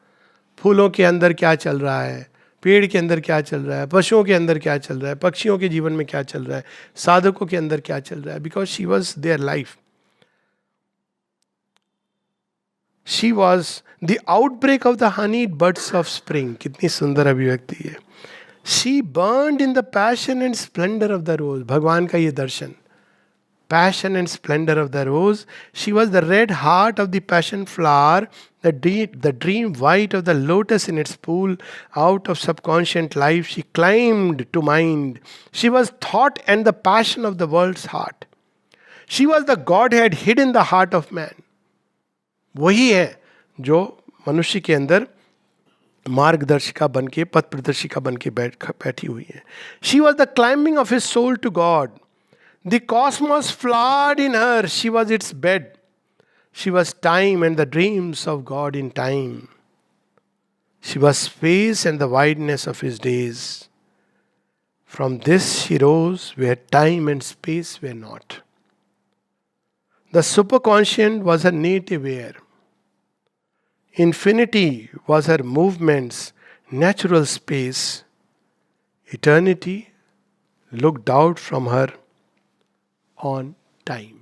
फूलों के अंदर क्या चल रहा है, पेड़ के अंदर क्या चल रहा है, पशुओं के अंदर क्या चल रहा है, पक्षियों के जीवन में क्या चल रहा है, साधकों के अंदर क्या चल रहा है, because she was their life. She was the outbreak of the honey birds of spring. कितनी सुंदर अभिव्यक्ति है। She burned in the passion and splendour of the rose. भगवान का ये दर्शन, passion and splendor of the rose. She was the red heart of the passion flower, the dream white of the lotus in its pool. Out of subconscious life she climbed to mind. She was thought and the passion of the world's heart. She was the Godhead hid in the heart of man. वही है जो मनुष्य के अंदर मार्गदर्शिका बन के, पथ प्रदर्शिका बन के बैठी हुई है. She was the climbing of his soul to God. The cosmos flowed in her. She was its bed. She was time and the dreams of God in time. She was space and the wideness of his days. From this she rose where time and space were not. The superconscient was her native air. Infinity was her movement's natural space. Eternity looked out from her on time.